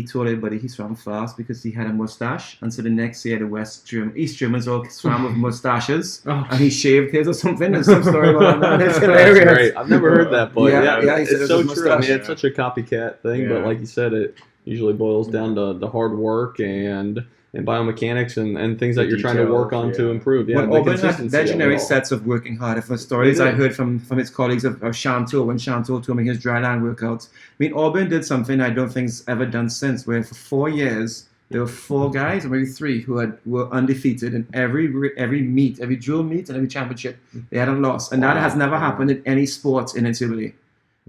told everybody he swam fast because he had a mustache, and so the next year the East Germans all swam with mustaches, Oh. and he shaved his or something. There's some story about that. It's That's hilarious. great. I've never heard that, but Yeah, he said it's it so was true. I mean, mustache. it's such a copycat thing, but Yeah. like you said, it usually boils down to hard work and biomechanics and things that The you're trying to work details, on to yeah. improve. Yeah, But the Auburn had consistency of it legendary all. sets of working hard. For stories They I did. heard from his colleagues of Chantal, when Chantal told me his dryland workouts. I mean, Auburn did something I don't think's ever done since, where for 4 years there were 4 guys, or maybe 3, who were undefeated in every meet, every drill meet, and every championship. They hadn't lost, and that has never happened in any sports in its ability.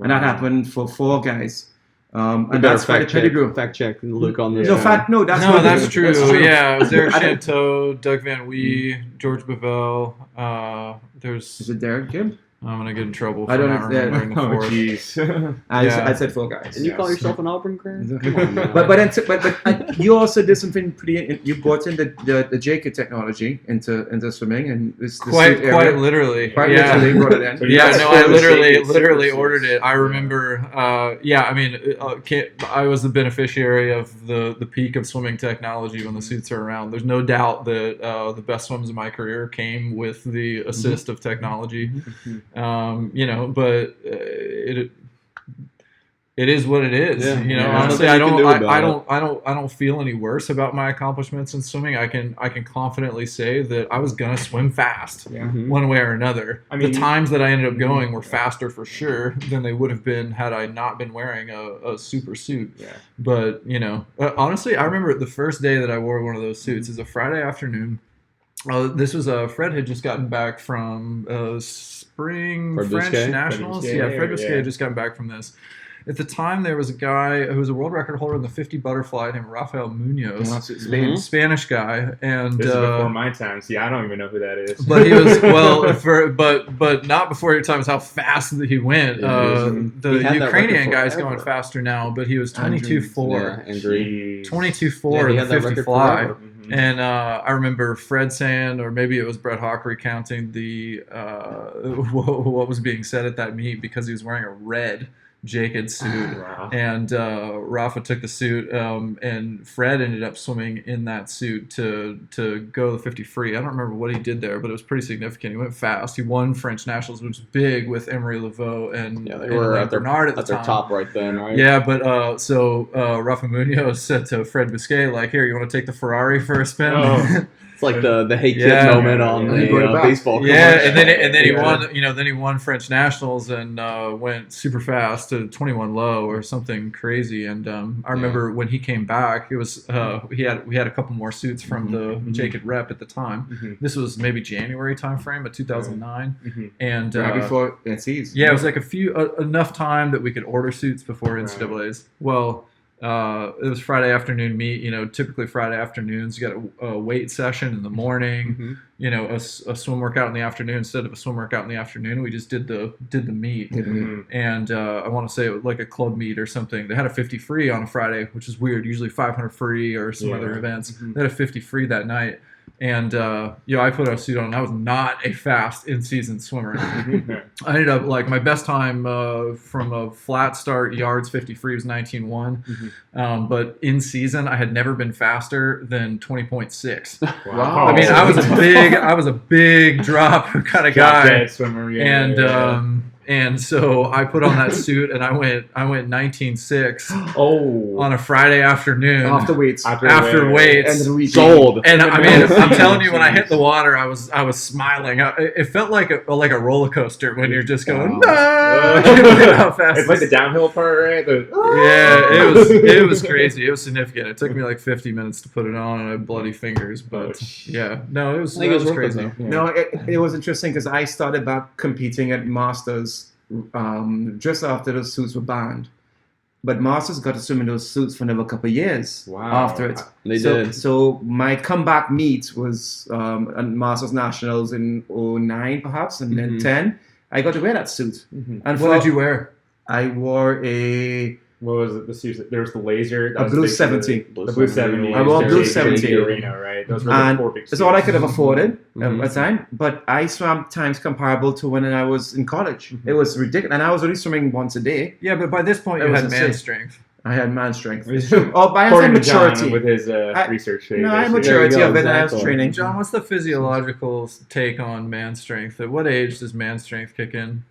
And that happened for 4 guys. You And better that's for the pedigree. fact check Luke on this. No, one. no, that's No, not that's true. Yeah, it was Eric I didn't- Chanteau, Doug Van Wee, George Bevell. Is There's. it Derek Kim? I'm gonna get in trouble for I don't not know. remembering the Oh, fourth. jeez. I said 4 guys. And you call yourself an Auburn grad? Come on, man. But you also did something pretty. You brought in the Jacob technology into swimming, and this Quite suit area. literally. Quite Yeah. literally brought it in. So you Yeah, guys no, I ordered literally suits. ordered it. I remember. I was the beneficiary of the peak of swimming technology when the suits are around. There's no doubt that the best swims of my career came with the assist of technology. But it is what it is. Yeah. You know, Yeah. honestly, Nothing you can do about I don't feel any worse about my accomplishments in swimming. I can confidently say that I was gonna swim fast. Yeah. Mhm. One way or another. I mean, the times that I ended up going were faster for sure than they would have been had I not been wearing a super suit. Yeah. But, honestly, I remember the first day that I wore one of those suits is a Friday afternoon. This was Fred had just gotten back from spring Fred French Biscay? Nationals. Fred Yeah, Biscay, Fred Biscay yeah. had just gotten back from this. At the time, there was a guy who was a world record holder in the 50 butterfly named Rafael Munoz, Mhm. Spanish guy, and This is before my time. See, I don't even know who that is. but he was but not before your time. Is how fast that he went. Yeah, The he had that Ukrainian record guy's forever. going faster now, but he was Andrew, 22.4. Yeah, Andrew. Jeez. 22.4 Yeah, he in had the that 50 record fly. forever. Mhm. And I remember Fred saying, or maybe it was Brett Hawk recounting the what was being said at that meet because he was wearing a red Jacob suit. Wow. And Rafa took the suit, and Fred ended up swimming in that suit to go the 50 free. I don't remember what he did there, but it was pretty significant. He went fast. He won French Nationals, which was big with Emery Laveau and they were and at their, Bernard at the their time. top right then, right? Yeah, but so Rafa Munoz said to Fred Biscay, like, "Here, you want to take the Ferrari for a spin?" Oh. It's like the Hey Kid Yeah. moment on Yeah. the baseball. Yeah, commercial. and then he Yeah. won. Then he won French Nationals and went super fast to 21 low or something crazy. And I remember when he came back, it was we had a couple more suits from the Jacob Rep at the time. Mhm. This was maybe January timeframe of 2009, Mhm. and Right before NCs. yeah, it was like enough time that we could order suits before NCAA's. Well, it was Friday afternoon meet. Typically Friday afternoons, you got a weight session in the morning. A swim workout in the afternoon. Instead of a swim workout in the afternoon, we just did the meet. Mhm. And I want to say it was like a club meet or something. They had a 50 free on a Friday, which is weird. Usually 500 free or some Yeah. other events. Mhm. They had a 50 free that night. And I put a suit on. And I was not a fast in-season swimmer. Mhm. I ended up like my best time from a flat start yards 50 free was 19.1. But in season, I had never been faster than 20.6. Wow. I mean, I was a big drop kind of Drop guy. dead swimmer. Yeah. And so I put on that suit and I went 19.6 Oh. on a Friday afternoon After weights. after weights. End of the week. Sold. And I mean, I'm telling you, when I hit the water, I was smiling. It felt like a roller coaster when you're just going, no! How fast It's like the this- downhill part, right? Yeah, it was crazy. It was significant. It took me like 50 minutes to put it on, and I had bloody fingers. But yeah, no, it was, I think that it was worth it, crazy. though. Yeah. No, it was interesting because I started back competing at Masters just after the suits were banned. But Masters got to swim in those suits for another couple of years Wow. after it. They so, did. So my comeback meet was at Masters Nationals in 09 perhaps, and then Mhm. 10. I got to wear that suit. Mhm. And What did you wear? I wore a What was it? The suit. There was the laser. That A was Blue basically 70. The Blue 70. I wore Blue Jerry 70. Arena, right? Those were the And four big that's all I could have suits. afforded Mhm. at the time. But I swam times comparable to when I was in college. Mhm. It was ridiculous. And I was only swimming once a day. Yeah, but by this point, It you was had man insane. strength. I had man strength. It's true. Oh, by According to John maturity. with his I- research. No, I had basically. maturity There you of go, it, and I was exactly. training. John, what's the physiological take on man strength? At what age does man strength kick in?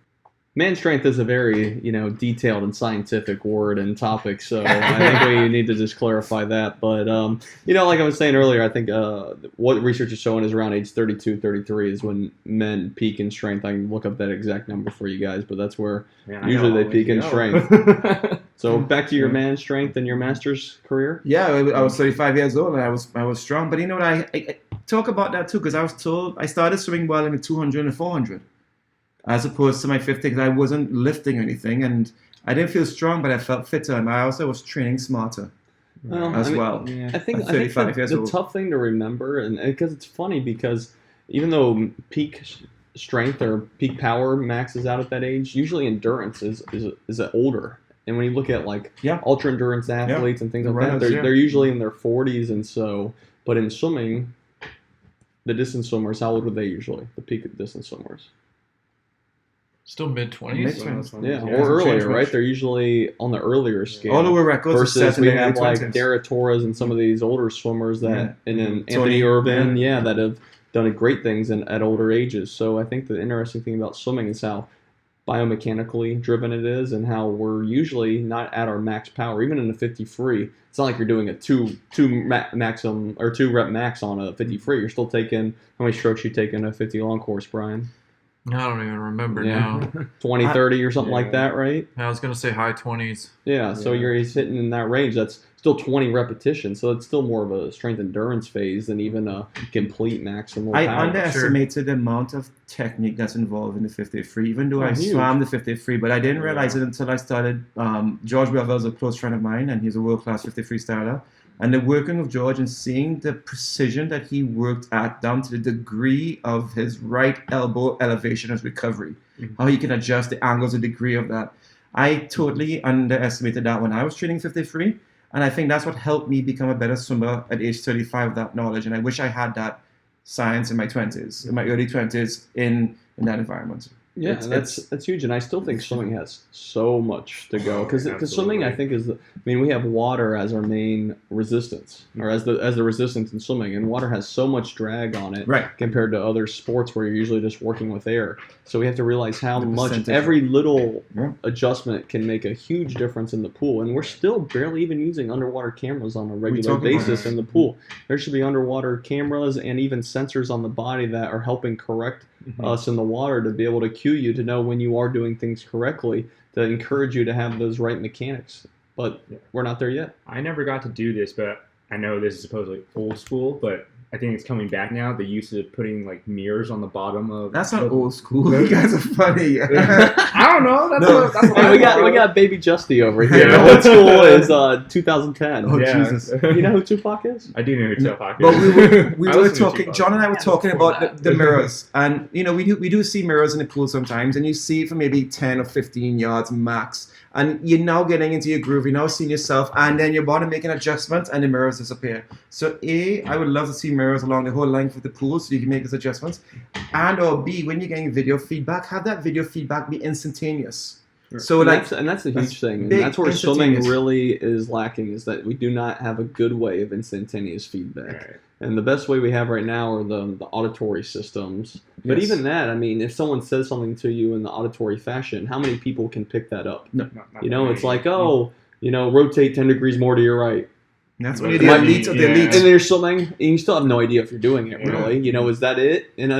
Man strength is a very, detailed and scientific word and topic, so I think we need to just clarify that. But, like I was saying earlier, I think what research is showing is around age 32, 33 is when men peak in strength. I can look up that exact number for you guys, but that's where Man, I usually know they all peak in you know. strength. So back to your man strength and your master's career. Yeah, I was 35 years old and I was strong. But you know what? I talk about that too because I was told I started swimming well in the 200 and 400 as opposed to my 50 because I wasn't lifting or anything. And I didn't feel strong, but I felt fitter. And I also was training smarter as well. Yeah. I think At 35 the years old. tough thing to remember, and because it's funny because even though peak strength or peak power maxes out at that age, usually endurance is older. And when you look at Yeah. ultra endurance athletes and things The like that, runners, yeah. they're usually in their 40s, and so. But in swimming, the distance swimmers, how old are they usually? The peak distance swimmers. Still mid 20s. Mid-twenties. Yeah, Yeah, or hasn't changed earlier, much. right? They're usually on the earlier scale. All the world records are Versus set in we the have early like 20s. Dara Torres and some of these older swimmers that, Yeah. and then Tony, Anthony Irvin, yeah. that have done great things at older ages. So I think the interesting thing about swimming is how biomechanically driven it is, and how we're usually not at our max power, even in a 50 free. It's not like you're doing a two rep max on a 50 free. You're still taking how many strokes you take in a 50 long course, Brian? I don't even remember Yeah. now. 20, 30 or something like Yeah. that, right? I was going to say high 20s. Yeah, so Yeah. he's hitting in that range. That's still 20 repetitions, so it's still more of a strength endurance phase than even a complete maximal I power. underestimated the amount of technique that's involved in the 50 free, even though I huge. swam the 50 free, but I didn't realize Yeah. it until I started. George Belleville is a close friend of mine, and he's a world-class 50 freestyler. And the working of George and seeing the precision that he worked at down to the degree of his right elbow elevation as recovery, how he can adjust the angles, the degree of that. I totally underestimated that when I was training 50 free. And I think that's what helped me become a better swimmer at age 35 with that knowledge. And I wish I had that science in my 20s, in my early 20s, in that environment. Yeah, that's huge, and I still think swimming has so much to go because swimming, I think, we have water as our main resistance, or as the resistance in swimming, and water has so much drag on it compared to other sports where you're usually just working with air. So we have to realize how much every little adjustment can make a huge difference in the pool, and we're still barely even using underwater cameras on a regular basis in the pool. There should be underwater cameras and even sensors on the body that are helping correct us in the water to be able to cue you to know when you are doing things correctly, to encourage you to have those right mechanics. But we're not there yet. I never got to do this, but I know this is supposedly old school, but I think it's coming back now. The use of putting like mirrors on the bottom of. That's not old school. You guys are funny. I don't know. That's what we got baby Justy over here. The old school is 2010. Oh Jesus! You know who Tupac is? I do know who Tupac is. But we were talking. John and I were talking about the mirrors, and we do see mirrors in the pool sometimes, and you see it for maybe 10 or 15 yards max. And you're now getting into your groove, you're now seeing yourself, and then your body making adjustments, and the mirrors disappear. So A, I would love to see mirrors along the whole length of the pool so you can make those adjustments. And or B, when you're getting video feedback, have that video feedback be instantaneous. So that's the huge thing. And that's where swimming really is lacking, is that we do not have a good way of instantaneous feedback. Right. And the best way we have right now are the auditory systems. But even that, I mean, if someone says something to you in the auditory fashion, how many people can pick that up? No. It's like, rotate 10 degrees more to your right. And that's when you're the elite of the elite. And then you're swimming, and you still have no idea if you're doing it, really. Is that it? And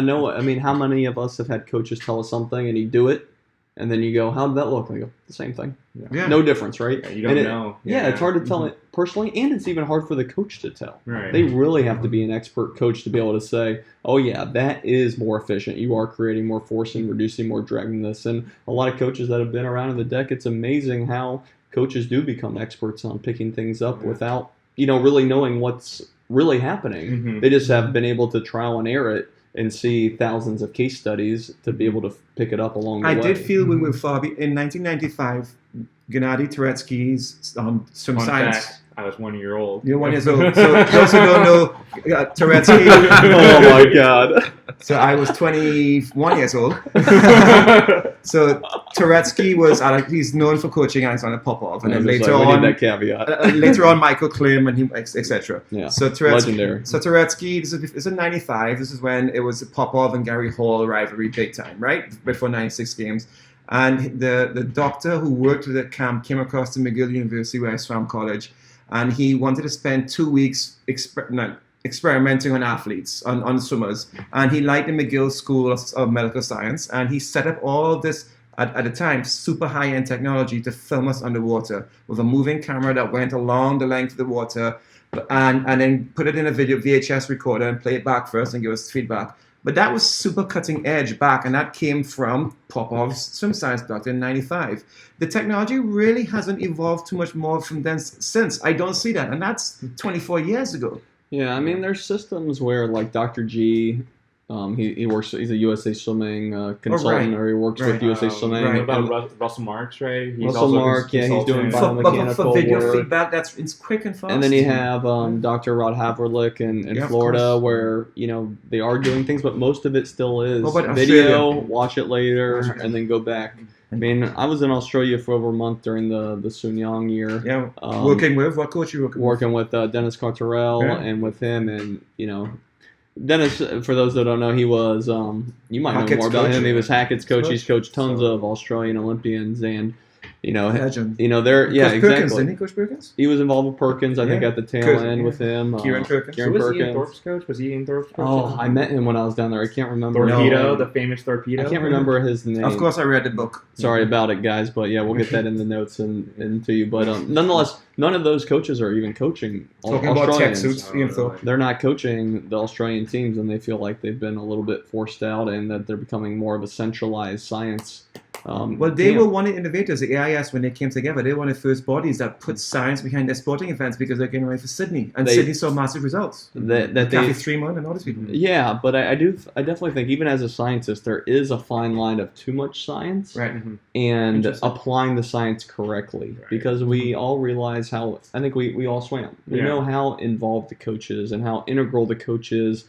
how many of us have had coaches tell us something, and you do it, and then you go, how did that look? And I go, the same thing. Yeah. No difference, right? Yeah, you don't know. It's hard to tell it personally, and it's even hard for the coach to tell. Right. They really have to be an expert coach to be able to say, oh yeah, that is more efficient. You are creating more force and reducing more drag in this. And a lot of coaches that have been around in the deck, it's amazing how coaches do become experts on picking things up without, really knowing what's really happening. They just have been able to trial and error it and see thousands of case studies to be able to pick it up along the way. I did feel we were far in 1995, Gennady Turetsky's swim science. Fact, I was 1 year old. You're 1 year old. So those who don't know, Turetsky. Oh my God. So I was 21 years old. So Turetsky he's known for coaching Alexander Popov, and then later on, that caveat. Later on, Michael Klim and etc. Yeah. So Turetsky, legendary. So Turetsky, this is in '95. This is when it was Popov and Gary Hall rivalry big time, right? Before '96 games. And the doctor who worked with the camp came across to McGill University, where I swam college, and he wanted to spend 2 weeks experimenting on athletes, on swimmers. And he liked the McGill School of Medical Science, and he set up all of this, at the time, super high-end technology to film us underwater with a moving camera that went along the length of the water, and then put it in a video VHS recorder and play it back first and give us feedback. But that was super cutting edge back, and that came from Popov's swim science doctor in '95. The technology really hasn't evolved too much more from then since. I don't see that, and that's 24 years ago. Yeah, I mean, there's systems where, like Dr. G, he works. He's a USA Swimming consultant, or he works with USA Swimming. What about Russell Marks, right? He's Russell Mark, he's doing biomechanical for video work. feedback. It's quick and fast. And then you have Dr. Rod Haverlick in Florida, where they are doing things, but most of it still is video. Watch it later, and then go back. I mean, I was in Australia for over a month during the Sun Yang year. Yeah, working with what coach you working with? Dennis Carterell, and with him, and Dennis, for those that don't know, he was, you might know more about him. He was Hackett's coach. He's coached tons of Australian Olympians, and, legend. They're, exactly. Perkins, didn't he coach Perkins? He was involved with Perkins, I think, at the tail end with him. Kieran Perkins. So was he in Thorpe's coach? Was he in Thorpe's coach? Oh, I met him when I was down there. I can't remember. The famous Torpedo? I can't remember his name. Of course, I read the book. Sorry about it, guys, but yeah, we'll get that in the notes and to you. But nonetheless, none of those coaches are even coaching Australians. They're not coaching the Australian teams, and they feel like they've been a little bit forced out, and that they're becoming more of a centralized science Well, they were one of the innovators. The AIS, when they came together, they were one of the first bodies that put science behind their sporting events because they're getting ready for Sydney, and Sydney saw massive results. Kathy Freeman and all these people. Yeah, but I definitely think even as a scientist, there is a fine line of too much science, Right. and applying the science correctly, because we all realize how. I think we all swam. We know how involved the coach is and how integral the coach is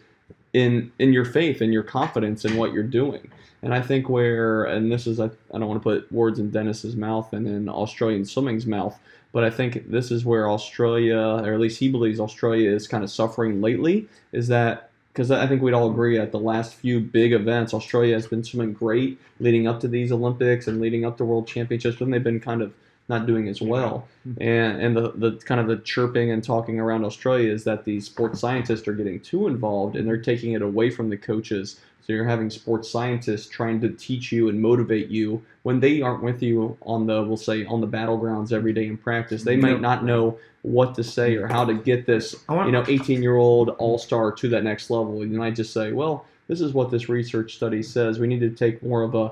in your faith and your confidence in what you're doing. And I think and this is, I don't want to put words in Dennis's mouth and in Australian swimming's mouth, but I think this is where Australia, or at least he believes Australia is kind of suffering lately, is that, because I think we'd all agree at the last few big events, Australia has been swimming great leading up to these Olympics and leading up to World Championships, but they've been kind of not doing as well. And the kind of the chirping and talking around Australia is that these sports scientists are getting too involved and they're taking it away from the coaches. So you're having sports scientists trying to teach you and motivate you when they aren't with you on the battlegrounds every day in practice. They might not know what to say or how to get this 18-year-old all-star to that next level. You might just say, well, this is what this research study says. We need to take more of a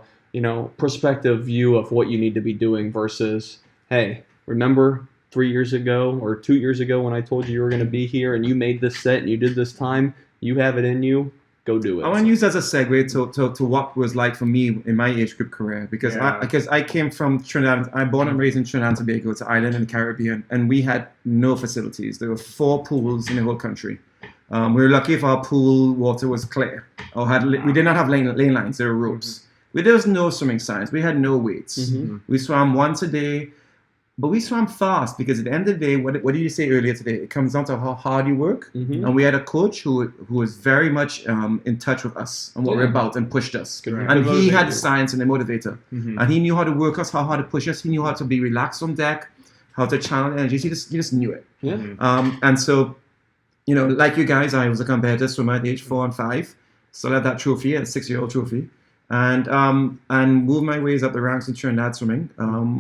prospective view of what you need to be doing versus, hey, remember 3 years ago or 2 years ago when I told you were going to be here and you made this set and you did this time, you have it in you, go do it. I want to use that as a segue to what was like for me in my age group career, because I came from Trinidad. I'm born and raised in Trinidad and Tobago. It's an island in the Caribbean, and we had no facilities. There were 4 pools in the whole country. We were lucky if our pool water was clear, or we did not have lane lines. There were ropes. There was no swimming science. We had no weights. We swam once a day, but we swam fast because at the end of the day, what did you say earlier today? It comes down to how hard you work. And we had a coach who was very much in touch with us and what we're about and pushed us. And he had the science and the motivator. And he knew how to work us, how to push us. He knew how to be relaxed on deck, how to channel energy. He just knew it. And so, like you guys, I was a competitor swimmer at age 4 and 5. Still had that trophy, a 6-year-old trophy. And moved my ways up the ranks in Trinidad swimming.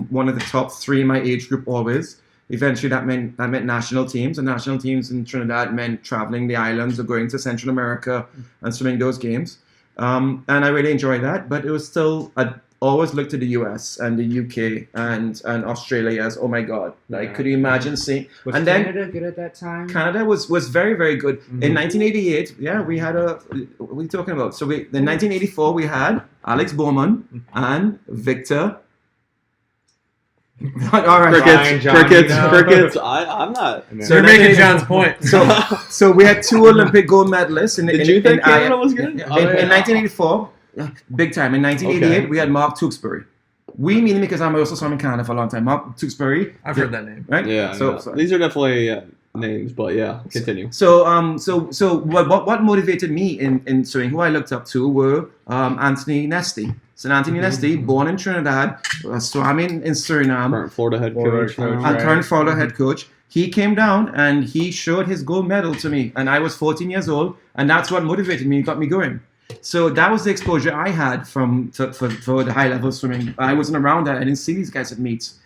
One of the top 3 in my age group always. Eventually that meant national teams, and national teams in Trinidad meant traveling the islands or going to Central America and swimming those games. And I really enjoyed that, but it was still, I always looked to the US and the UK and Australia as, oh my God, like, could you imagine seeing? Was and Canada then good at that time? Canada was very, very good. In 1988, we had what are you talking about? So in 1984, we had Alex Bowman and Victor. All right, Crickets. I'm not. So you're making John's point. So we had 2 Olympic gold medalists. Did you think Canada was good? In 1984, big time. In 1988, we had Mark Tewksbury. We mean because I'm also swam in Canada for a long time. Mark Tewksbury. I've heard that name. Right? Yeah. So these are definitely names, but yeah, continue. So what motivated me in swimming, who I looked up to, were Anthony Nesty. So Anthony Nesty, born in Trinidad, swam in Suriname. Current Florida head coach. Current Florida head coach. He came down and he showed his gold medal to me, and I was 14 years old, and that's what motivated me, got me going. So that was the exposure I had for the high level swimming. I wasn't around that. I didn't see these guys at meets.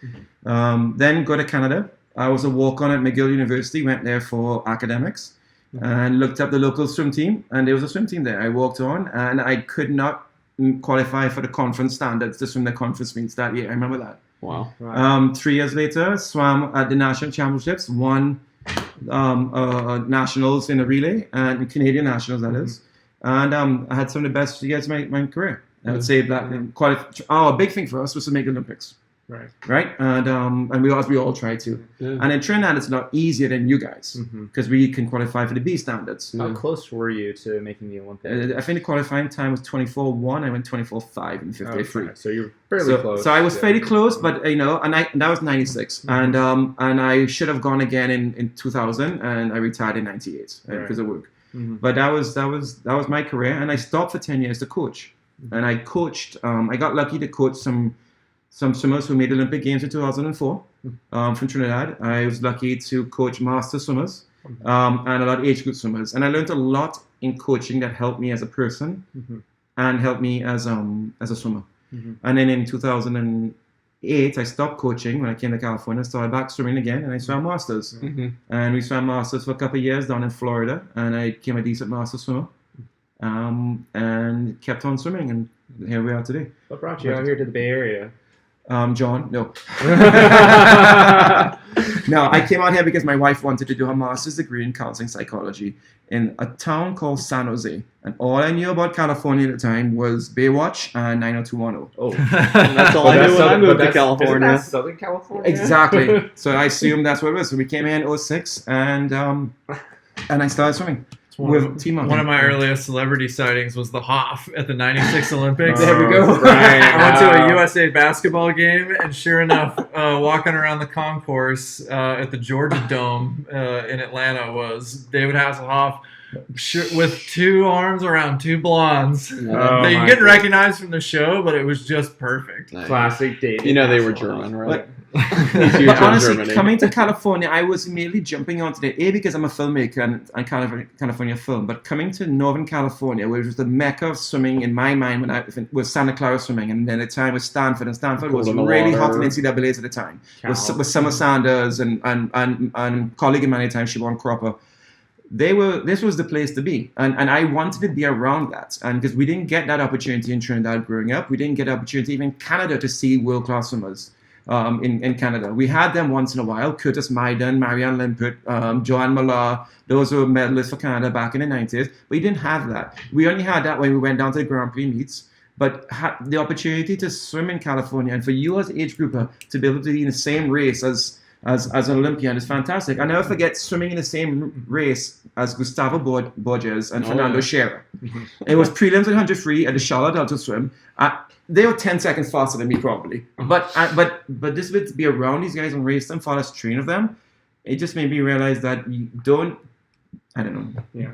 Then go to Canada. I was a walk-on at McGill University. Went there for academics and looked up the local swim team. And there was a swim team there. I walked on, and I could not qualify for the conference standards to swim the conference meets that year. I remember that. Wow. 3 years later, swam at the national championships. Won nationals in a relay and Canadian nationals, that is. And I had some of the best years of my career. I would say that a big thing for us was to make the Olympics. Right? And we all try to. Yeah. And in Trinidad, it's a lot easier than you guys because we can qualify for the B standards. How close were you to making the Olympics? I think the qualifying time was 24.1. I went 24.5 in 53. So you're fairly close. So I was fairly close, but and that was 96, and I should have gone again in 2000, and I retired in 98 because of work. But that was my career, and I stopped for 10 years to coach, and I coached. I got lucky to coach some swimmers who made Olympic Games in 2004 from Trinidad. I was lucky to coach master swimmers and a lot of age group swimmers, and I learned a lot in coaching that helped me as a person and helped me as a swimmer. And then in 2008, I stopped coaching when I came to California, started back swimming again, and I swam masters. And we swam masters for a couple of years down in Florida, and I became a decent master swimmer and kept on swimming. And here we are today. What brought you out here to the Bay Area? John, no. No, I came out here because my wife wanted to do her master's degree in counseling psychology in a town called San Jose. And all I knew about California at the time was Baywatch and 90210. Oh, That's all I knew when I moved to California. Isn't that Southern California? Exactly. So I assumed that's what it was. So we came here in 06 and I started swimming. With Team One of my earliest celebrity sightings was the Hoff at the '96 Olympics. There we go. Right. I went to a USA basketball game, and sure enough, walking around the concourse at the Georgia Dome in Atlanta was David Hasselhoff with two arms around two blondes. Oh, That you my couldn't God. recognize from the show, but it was just perfect. Classic David. You know they were Hasselhoff. German, right? But Huge on honestly, Germany. coming to California, I was immediately jumping onto the A because I'm a filmmaker and California film. But coming to Northern California, which was the mecca of swimming in my mind when I was Santa Clara swimming, and then at the time was Stanford, and Stanford was Cold in the really hot in water. NCAA's at the time. With Cal. Summer Sanders and colleague of mine at the time, Siobhan Cropper. This was the place to be, and I wanted to be around that, and because we didn't get that opportunity in Trinidad growing up, we didn't get the opportunity even in Canada to see world class swimmers. In Canada, we had them once in a while. Curtis Maiden, Marianne Limpert, Joanne Millar, those were medalists for Canada back in the 90s. But we didn't have that. We only had that when we went down to the Grand Prix meets. But the opportunity to swim in California, and for you as age grouper to be able to be in the same race as an Olympian is fantastic. I never forget swimming in the same race as Gustavo Borges and Fernando Scherer. It was prelims at 100 free at the Charlotte Delta Swim. They were 10 seconds faster than me probably. But this would be around these guys and race them, follow a train of them. It just made me realize that you don't. I don't know. Yeah.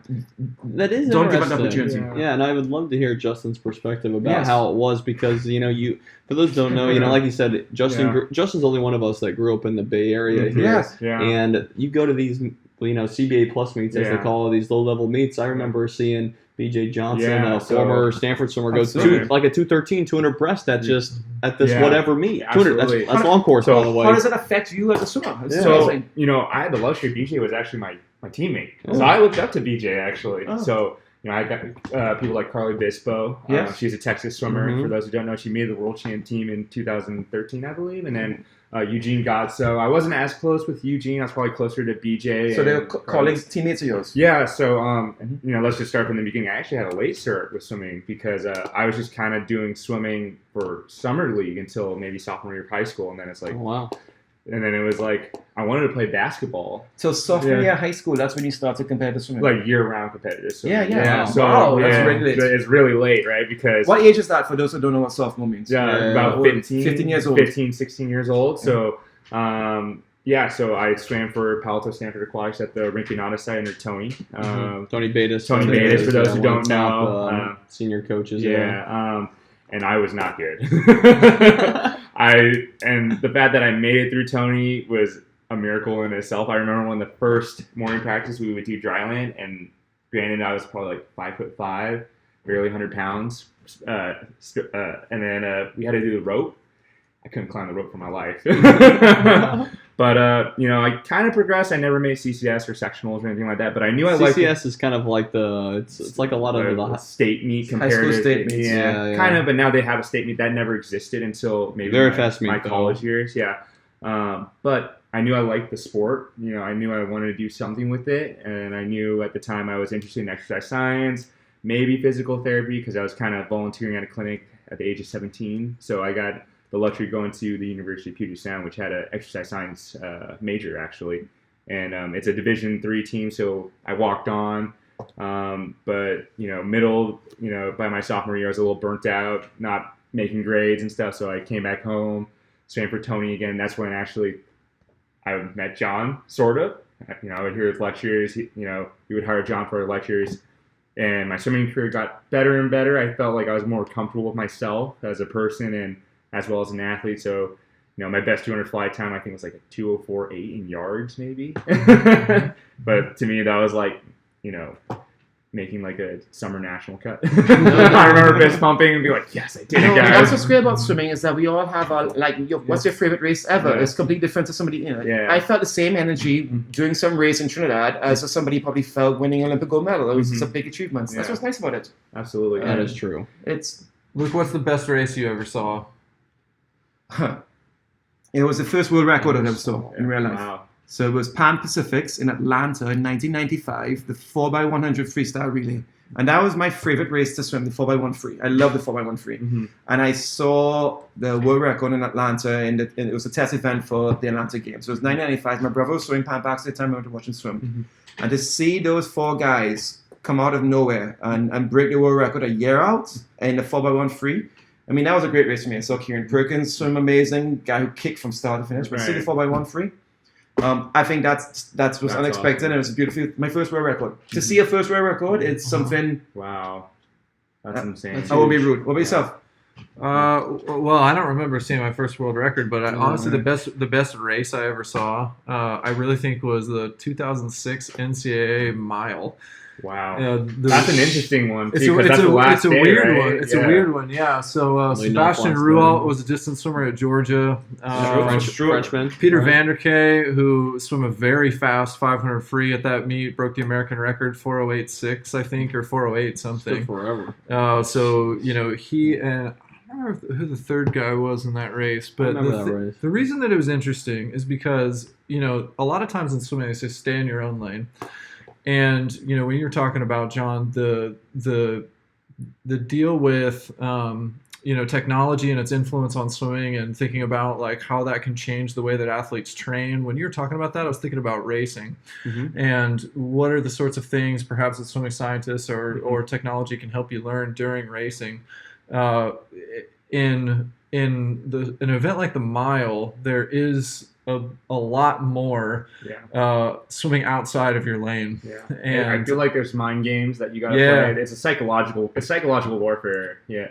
That is Don't give up the interesting. opportunity. Yeah, and I would love to hear Justin's perspective about Yes. how it was because for those who don't know, like you said, Justin's only one of us that grew up in the Bay Area here, Yes. Yeah. and you go to these CBA plus meets as they Yeah. call these low level meets. I remember seeing BJ Johnson, Yeah, a so- former Stanford swimmer, go Absolutely. like a 213, 200 breast at just at this Yeah. whatever meet. 200, Absolutely. that's long course So, by the way. How does it affect you as a swimmer? It's So, amazing. I had the luxury. BJ was actually my teammate. Oh. So I looked up to BJ, actually. Oh. So, I got people like Carly Bispo. Yes. She's a Texas swimmer. Mhm. For those who don't know, she made the world champ team in 2013, I believe. And then Eugene Godso. I wasn't as close with Eugene. I was probably closer to BJ. So they were and colleagues, teammates of yours. Yeah, so let's just start from the beginning. I actually had a late start with swimming because I was just kind of doing swimming for summer league until maybe sophomore year of high school, and then it's like, Oh, wow. and then it was like I wanted to play basketball, So sophomore Yeah. year of high school, that's when you start to compare to swimming. like year-round competitive swimming. Yeah. So Wow, that's really late. It's really late, right? Because What age is that for those who don't know what sophomore means? about 15 years old. 15, 16 years old. So. So I swam for Palo Alto Stanford Aquatics at the Rink Renata site under Tony. Tony Bates. Tony Bates, for those who one don't of the top, know. senior coaches. And I was not good. And the fact that I made it through Tony was a miracle in itself. I remember when the first morning practice we would do dryland, and granted I was probably like 5'5", barely 100 pounds, and then we had to do the rope. I couldn't climb the rope for my life. But I kind of progressed. I never made CCS or sectionals or anything like that. But I knew I liked CCS is kind of like it's like a lot of the the state meet High compared school to state meets. Yeah. kind of. But now they have a state meet that never existed until maybe Very fast meet, my though. college years. Yeah, but I knew I liked the sport. I knew I wanted to do something with it, and I knew at the time I was interested in exercise science, maybe physical therapy, because I was kind of volunteering at a clinic at the age of 17. So I got the luxury of going to the University of Puget Sound, which had an exercise science major, actually. And it's a Division III team, so I walked on. But, by my sophomore year, I was a little burnt out, not making grades and stuff. So I came back home, swam for Tony again. That's when actually I met John, sort of. I would hear his lectures. He would hire John for lectures. And my swimming career got better and better. I felt like I was more comfortable with myself as a person and as well as an athlete. So, my best 200 fly time, I think, was like a 2:04.8 in yards, maybe. But to me, that was like, making like a summer national cut. I remember fist pumping and be like, yes, I did it, That's guys. what's great about swimming is that we all have what's your favorite race ever? Yeah. It's completely different to somebody. Yeah. I felt the same energy doing some race in Trinidad as somebody probably felt winning an Olympic gold medal. It was just a big achievement. That's Yeah. what's nice about it. Absolutely. That is true. It's Luke, what's the best race you ever saw? It was the first world record I ever saw in real life. Wow. So it was Pan Pacifics in Atlanta in 1995, the 4x100 freestyle relay. And that was my favorite race to swim, the 4x1 free. I love the 4x1 free. Mm-hmm. And I saw the world record in Atlanta, and it was a test event for the Atlanta Games. So it was 1995. My brother was swimming Pan Pacs at the time. I went to watch him swim. Mm-hmm. And to see those four guys come out of nowhere and break the world record a year out in the 4x1 free, I mean, that was a great race for me. I saw Kieran Perkins swim amazing, guy who kicked from start to finish. But see the 4x1 free, I think that was unexpected, awesome. and it was beautiful. My first world record. To see a first world record, it's something. Wow. That's insane. I will be rude. What about yourself? Well, I don't remember seeing my first world record, but honestly, the best race I ever saw, I really think was the 2006 NCAA mile. Wow. That's an interesting one. It's That's the last it's a day, weird right? one. It's a weird one, yeah. So Really Sebastian not Rualt was a distance swimmer at Georgia. Frenchman. Peter Vanderkay, who swam a very fast 500 free at that meet, broke the American record 4:08.6, I think, or 4:08 something. Forever. So he and I don't remember who the third guy was in that race, but the reason that it was interesting is because a lot of times in swimming they say stay in your own lane. And when you're talking about, John, the deal with technology and its influence on swimming, and thinking about like how that can change the way that athletes train. When you're talking about that, I was thinking about racing, and what are the sorts of things perhaps that swimming scientists or technology can help you learn during racing. In an event like the mile, there is a lot more swimming outside of your lane. Yeah. And I feel like there's mind games that you got to play. It's psychological warfare. Yeah.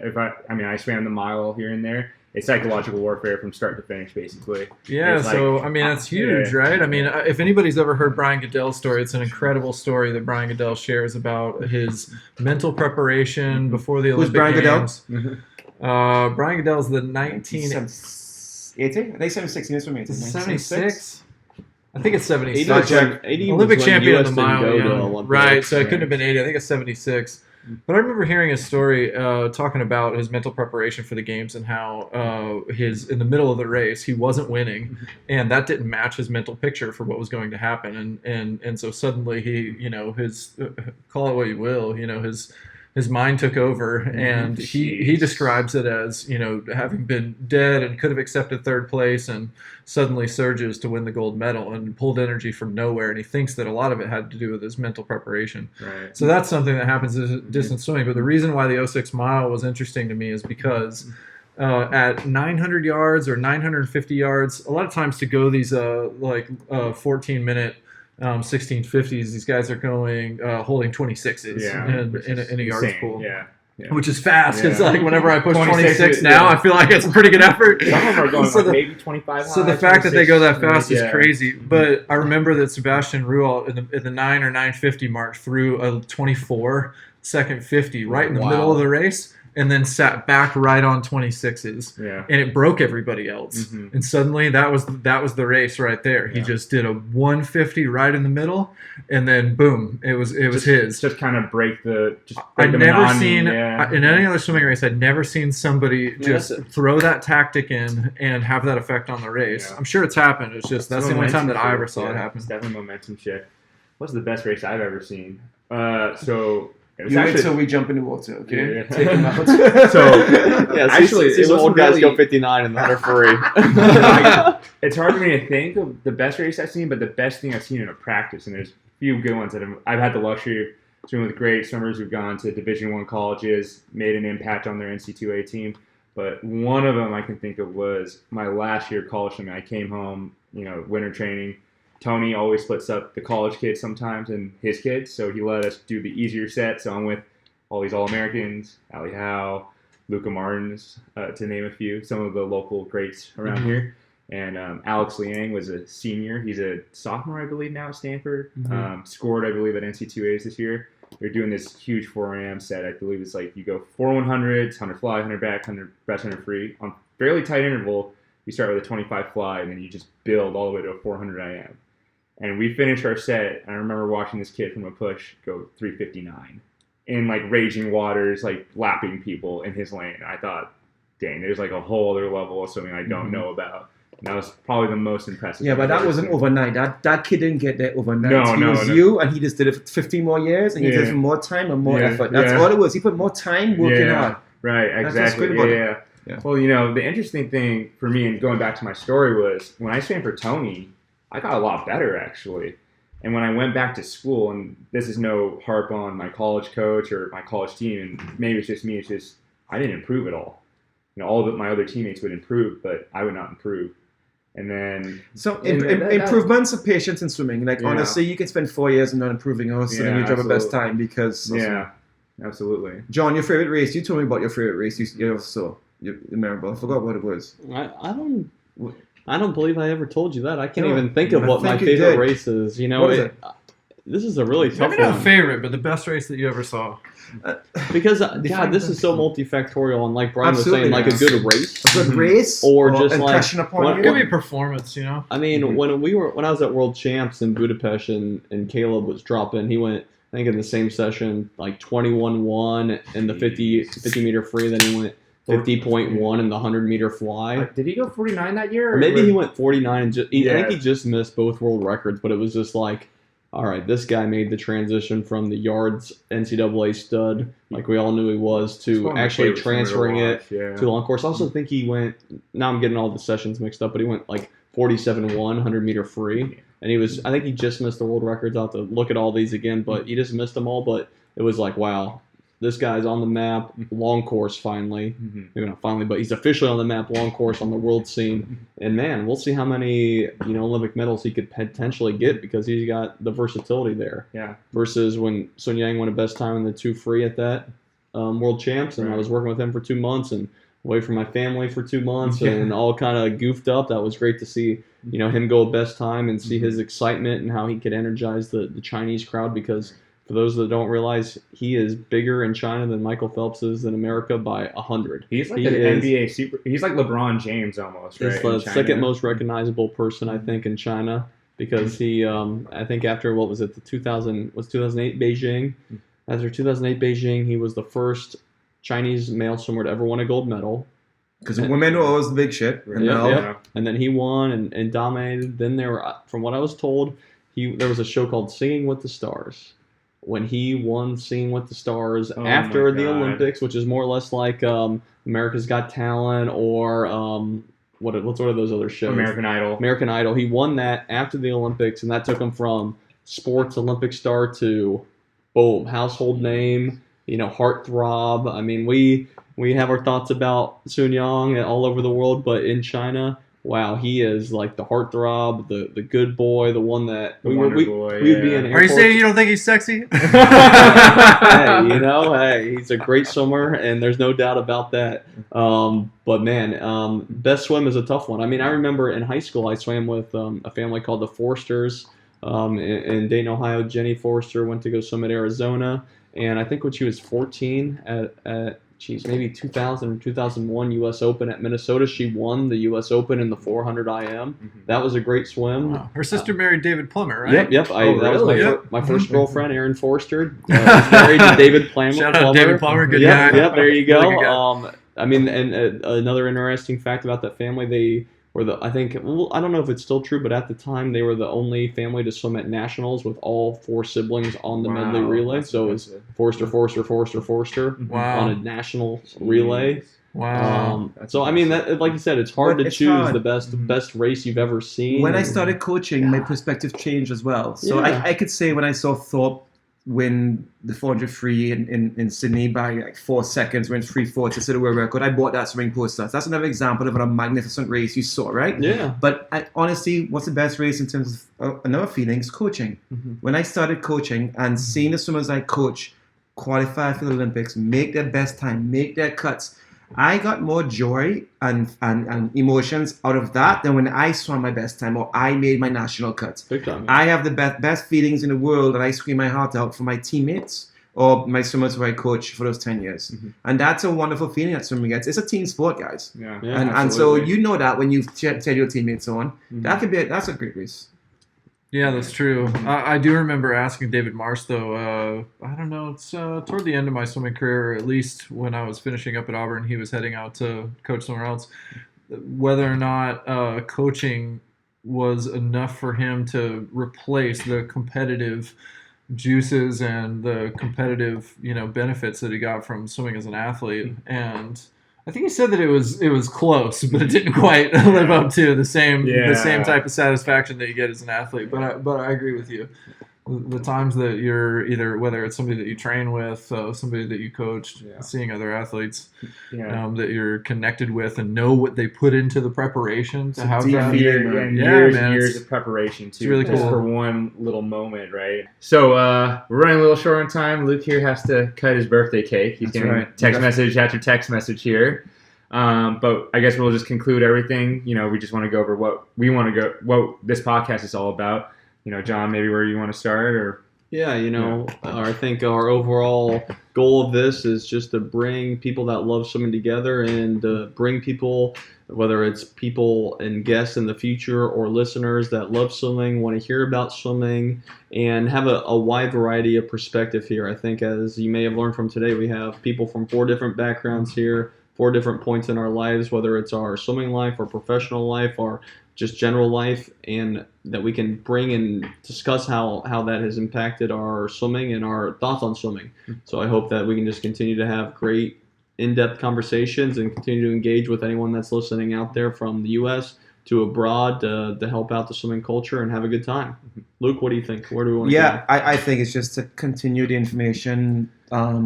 I swam the mile here and there. It's psychological warfare from start to finish, basically. Yeah, so that's huge, right? I mean, if anybody's ever heard Brian Goodell's story, it's an incredible story that Brian Goodell shares about his mental preparation before the Olympic Games. Brian Goodell's the 80? They 76 for me. 76? I think it's 76. Olympic champion of the mile. Right, so it couldn't have been 80. I think it's 76. But I remember hearing his story talking about his mental preparation for the games, and how in the middle of the race he wasn't winning, and that didn't match his mental picture for what was going to happen, and so suddenly he his call it what you will, his mind took over, and he describes it as having been dead and could have accepted third place, and suddenly surges to win the gold medal and pulled energy from nowhere. And he thinks that a lot of it had to do with his mental preparation. Right. So that's something that happens in distance swimming. But the reason why the 06 mile was interesting to me is because at 900 yards or 950 yards, a lot of times to go these 14-minute 1650s, these guys are going holding 26s in a yards pool. Yeah. Which is fast, because whenever I push 26 now, I feel like it's a pretty good effort. Some of them are going maybe 25 high. So the fact that they go that fast is crazy. But I remember that Sebastian Rualt in the 9 or 950 mark threw a 24-second 50 right in the middle of the race, and then sat back right on 26s. Yeah. And it broke everybody else. And suddenly that was the race right there. He just did a 150 right in the middle, and then boom, it was his. Just kind of break the I'd never seen in any other swimming race, I'd never seen somebody just throw that tactic in and have that effect on the race. I'm sure it's happened. It's just that's the only time that I ever saw it happen. It's definitely momentum shift. What's the best race I've ever seen? So You wait till we jump in the water, okay? Yeah. Take them out. Actually, these old guys go 59 in the 100 free. It's hard for me to think of the best race I've seen, but the best thing I've seen in a practice, and there's a few good ones that I've had the luxury of swimming with great swimmers who've gone to Division I colleges, made an impact on their NC2A team. But one of them I can think of was my last year of college swimming. I came home, winter training. Tony always splits up the college kids sometimes and his kids, so he let us do the easier set. So I'm with all these All-Americans, Ali Howe, Luca Martins, to name a few, some of the local greats around here. And Alex Liang was a senior. He's a sophomore, I believe, now at Stanford. Scored, I believe, at NC2As this year. They're doing this huge 4am set. I believe it's like you go 4 100s, 100 fly, 100 back, 100 breast, 100 free. On fairly tight interval, you start with a 25 fly, and then you just build all the way to a 400 IM. And we finished our set, and I remember watching this kid from a push go 359. in like raging waters, like lapping people in his lane. I thought, dang, there's like a whole other level of swimming I don't know about. And that was probably the most impressive. Yeah, but that wasn't overnight. That kid didn't get there overnight. He was you, and he just did it for 15 more years, and he did it for more time and more effort. That's all it was. He put more time working hard. Right, exactly. Yeah. Well, the interesting thing for me, and going back to my story, was when I swam for Tony, I got a lot better, actually. And when I went back to school, and this is no harp on my college coach or my college team, and maybe it's just me, it's just I didn't improve at all. All of my other teammates would improve, but I would not improve. And then improvements of patience in swimming. Like honestly, you can spend 4 years and not improving also, and you drive a best time because absolutely. John, your favorite race? You told me about your favorite race. You memorable. I forgot what it was. I don't believe I ever told you that. I can't even think of what my favorite race is. This is a really tough one. Maybe not favorite, but the best race that you ever saw. Because God, this is so multifactorial, and like Brian was saying, like a good race, or just impression like upon you. Give me performance, I mean, when I was at World Champs in Budapest, and Caleb was dropping, he went, I think in the same session, like 21-1 in the 50 meter free, then he went 50.1 in the 100-meter fly. Did he go 49 that year? Or maybe he went 49 and I think he just missed both world records, but it was just like, all right, this guy made the transition from the yards NCAA stud, like we all knew he was, to actually transferring it to a long course. I also think he went, now I'm getting all the sessions mixed up, but he went like 47-1, 100-meter free. And I think he just missed the world records. I'll have to look at all these again, but he just missed them all. But it was like, wow, this guy's on the map, long course finally. Maybe not finally, but he's officially on the map, long course on the world scene. And man, we'll see how many Olympic medals he could potentially get because he's got the versatility there. Yeah. Versus when Sun Yang won a best time in the 2 free at that World Champs, and I was working with him for 2 months and away from my family for 2 months and all kind of goofed up. That was great to see, him go best time and see his excitement and how he could energize the Chinese crowd because. For those that don't realize, he is bigger in China than Michael Phelps is in America by 100. He's like an NBA super. He's like LeBron James almost, right? He's the second most recognizable person, I think, in China because he, I think after, what was it, 2008 Beijing? After 2008 Beijing, he was the first Chinese male swimmer to ever win a gold medal. Because women were always the big shit. And then he won and dominated. Then there were, from what I was told, there was a show called Singing with the Stars. When he won Singing with the Stars after the Olympics, which is more or less like America's Got Talent or what are those other shows? American Idol. He won that after the Olympics, and that took him from sports Olympic star to boom, household name, heartthrob. I mean, we have our thoughts about Sun Yang all over the world, but in China, wow, he is like the heartthrob, the good boy, the one that we'd be in. Are you saying you don't think he's sexy? Hey, he's a great swimmer, and there's no doubt about that. But man, best swim is a tough one. I mean, I remember in high school I swam with a family called the Forsters in Dayton, Ohio. Jenny Forster went to go swim at Arizona, and I think when she was 14 at maybe 2000 or 2001 U.S. Open at Minnesota. She won the U.S. Open in the 400 IM. That was a great swim. Wow. Her sister married David Plummer, right? Yep. That was my first girlfriend, Erin Forster. Was married to David Plummer. Shout out David Plummer. Good guy. Yep, there you go. I mean, and another interesting fact about that family, they were I don't know if it's still true, but at the time they were the only family to swim at nationals with all 4 siblings on the medley relay. So it was Forster on a national relay. Wow. So I mean, that, like you said, it's hard to choose the best race you've ever seen. When I started coaching, my perspective changed as well. So I could say when I saw Thorpe win the 400 free in Sydney by like 4 seconds, went 3-4 to set a world record, I bought that swimming poster. That's another example of a magnificent race you saw, right? Yeah. But honestly, what's the best race in terms of another feeling is coaching. When I started coaching and seeing the swimmers I coach qualify for the Olympics, make their best time, make their cuts, I got more joy and emotions out of that than when I swam my best time or I made my national cuts. Big time. I have the best feelings in the world, and I scream my heart out for my teammates or my swimmers who I coach for those 10 years. And that's a wonderful feeling that swimming gets. It's a team sport, guys. Yeah. And so you know that when you tell your teammates on, that's a great race. Yeah, that's true. I do remember asking David Marsh, though. I don't know. It's toward the end of my swimming career, or at least when I was finishing up at Auburn, he was heading out to coach somewhere else, whether or not coaching was enough for him to replace the competitive juices and the competitive, benefits that he got from swimming as an athlete. And I think he said that it was close, but it didn't quite live up to the same type of satisfaction that you get as an athlete. But I agree with you. The times that you're either, whether it's somebody that you train with, somebody that you coached, seeing other athletes that you're connected with and know what they put into the preparation to have that. Years of preparation too. It's really just cool. for one little moment, right? So we're running a little short on time. Luke here has to cut his birthday cake. He's getting text message after text message here. But I guess we'll just conclude everything. We just want to go over what this podcast is all about. John, maybe where you want to start, or I think our overall goal of this is just to bring people that love swimming together and bring people, whether it's people and guests in the future or listeners that love swimming, want to hear about swimming, and have a wide variety of perspective here. I think, as you may have learned from today, we have people from 4 different backgrounds here, 4 different points in our lives, whether it's our swimming life or professional life or just general life, and that we can bring and discuss how that has impacted our swimming and our thoughts on swimming. So I hope that we can just continue to have great in-depth conversations and continue to engage with anyone that's listening out there from the U.S. to abroad to help out the swimming culture and have a good time. Luke, what do you think? Where do we want to go? I think it's just to continue the information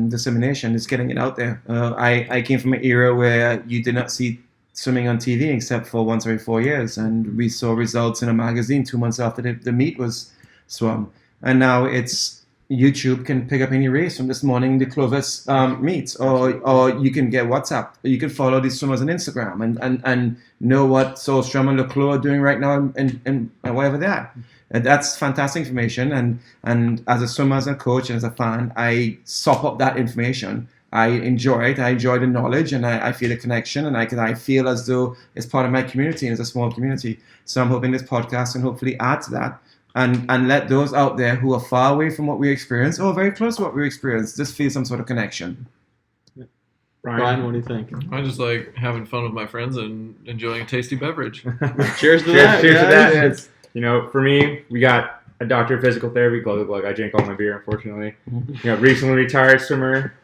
dissemination, just getting it out there. I came from an era where you did not see swimming on TV except for once every 4 years, and we saw results in a magazine 2 months after the meet was swum. And now it's YouTube can pick up any race from this morning, the Clovis meets, or you can get WhatsApp, or you can follow these swimmers on Instagram and know what Solstrom and Leclerc are doing right now and wherever they're at. And that's fantastic information. And as a swimmer, as a coach, and as a fan, I sop up that information. I enjoy it. I enjoy the knowledge, and I feel a connection, and I feel as though it's part of my community, and it's a small community. So I'm hoping this podcast can hopefully add to that, and let those out there who are far away from what we experience or very close to what we experience just feel some sort of connection. Brian, what do you think? I just like having fun with my friends and enjoying a tasty beverage. Cheers to that. Cheers to that. For me, we got a doctor of physical therapy, glug. I drank all my beer, unfortunately. Recently retired swimmer.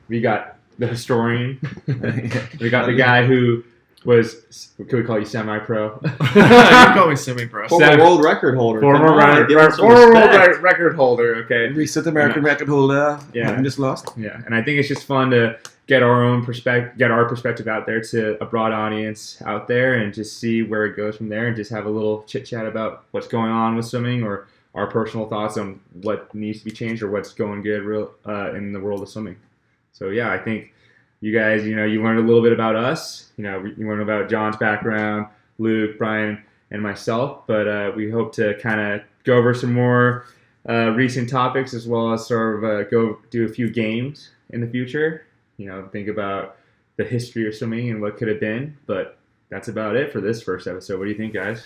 We got the historian. We got the guy who was, could we call you semi-pro? You can call me semi-pro. Former world record holder. Former world record holder, okay. Recent American record holder. Yeah. I'm just lost. Yeah, and I think it's just fun to get our perspective out there to a broad audience out there, and just see where it goes from there, and just have a little chit chat about what's going on with swimming, or our personal thoughts on what needs to be changed or what's going good in the world of swimming. So yeah, I think you guys, you learned a little bit about us. You learned about John's background, Luke, Brian, and myself. But we hope to kind of go over some more recent topics, as well as sort of go do a few games in the future. Think about the history of swimming and what could have been. But that's about it for this first episode. What do you think, guys?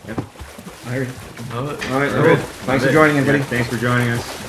Yep. All right. Love it. All right. Thanks for joining, everybody. Yeah, thanks for joining us.